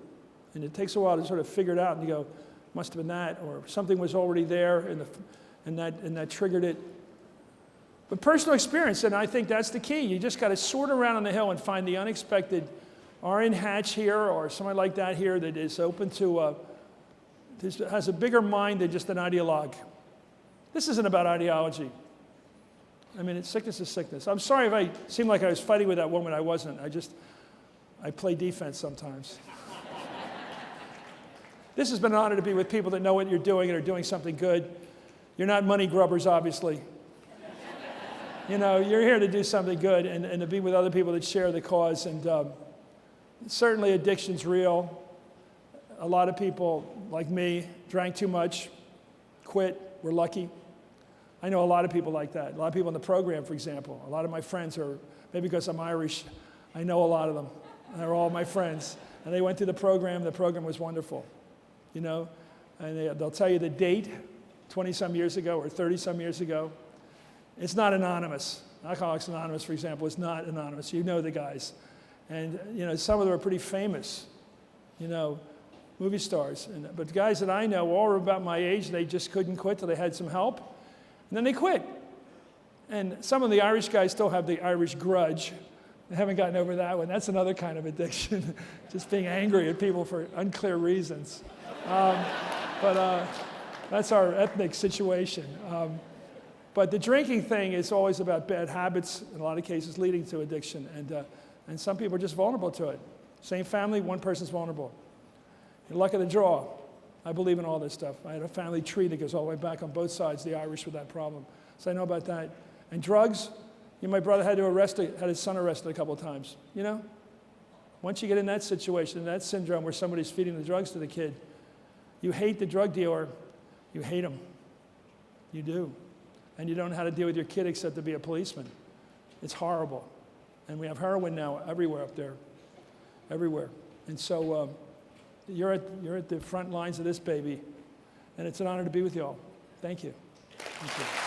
And it takes a while to sort of figure it out, and you go, must have been that, or something was already there, and that triggered it. But personal experience, and I think that's the key. You just got to sort around on the hill and find the unexpected Orrin Hatch here, or somebody like that here that is open to, has a bigger mind than just an ideologue. This isn't about ideology. I mean, sickness is sickness. I'm sorry if I seemed like I was fighting with that woman. I wasn't. I play defense sometimes. This has been an honor to be with people that know what you're doing and are doing something good. You're not money grubbers, obviously. You know, you're here to do something good and to be with other people that share the cause. And certainly addiction's real. A lot of people, like me, drank too much, quit, we're lucky. I know a lot of people like that. A lot of people in the program, for example. A lot of my friends are, maybe because I'm Irish, I know a lot of them. They're all my friends. And they went through the program. The program was wonderful, you know. And they'll tell you the date, 20-some years ago or 30-some years ago. It's not anonymous. Alcoholics Anonymous, for example, is not anonymous. You know the guys. And, you know, some of them are pretty famous, you know, movie stars. But the guys that I know, all are about my age. They just couldn't quit till they had some help. And then they quit. And some of the Irish guys still have the Irish grudge. They haven't gotten over that one. That's another kind of addiction, just being angry at people for unclear reasons. But that's our ethnic situation. But the drinking thing is always about bad habits, in a lot of cases leading to addiction. And some people are just vulnerable to it. Same family, one person's vulnerable. Luck of the draw. I believe in all this stuff. I had a family tree that goes all the way back on both sides, the Irish with that problem. So I know about that. And drugs, you know, my brother had his son arrested a couple of times, you know? Once you get in that situation, in that syndrome where somebody's feeding the drugs to the kid, you hate the drug dealer, you hate him. You do. And you don't know how to deal with your kid except to be a policeman. It's horrible. And we have heroin now everywhere up there, everywhere. And so you're at the front lines of this baby, and it's an honor to be with you all. Thank you. Thank you.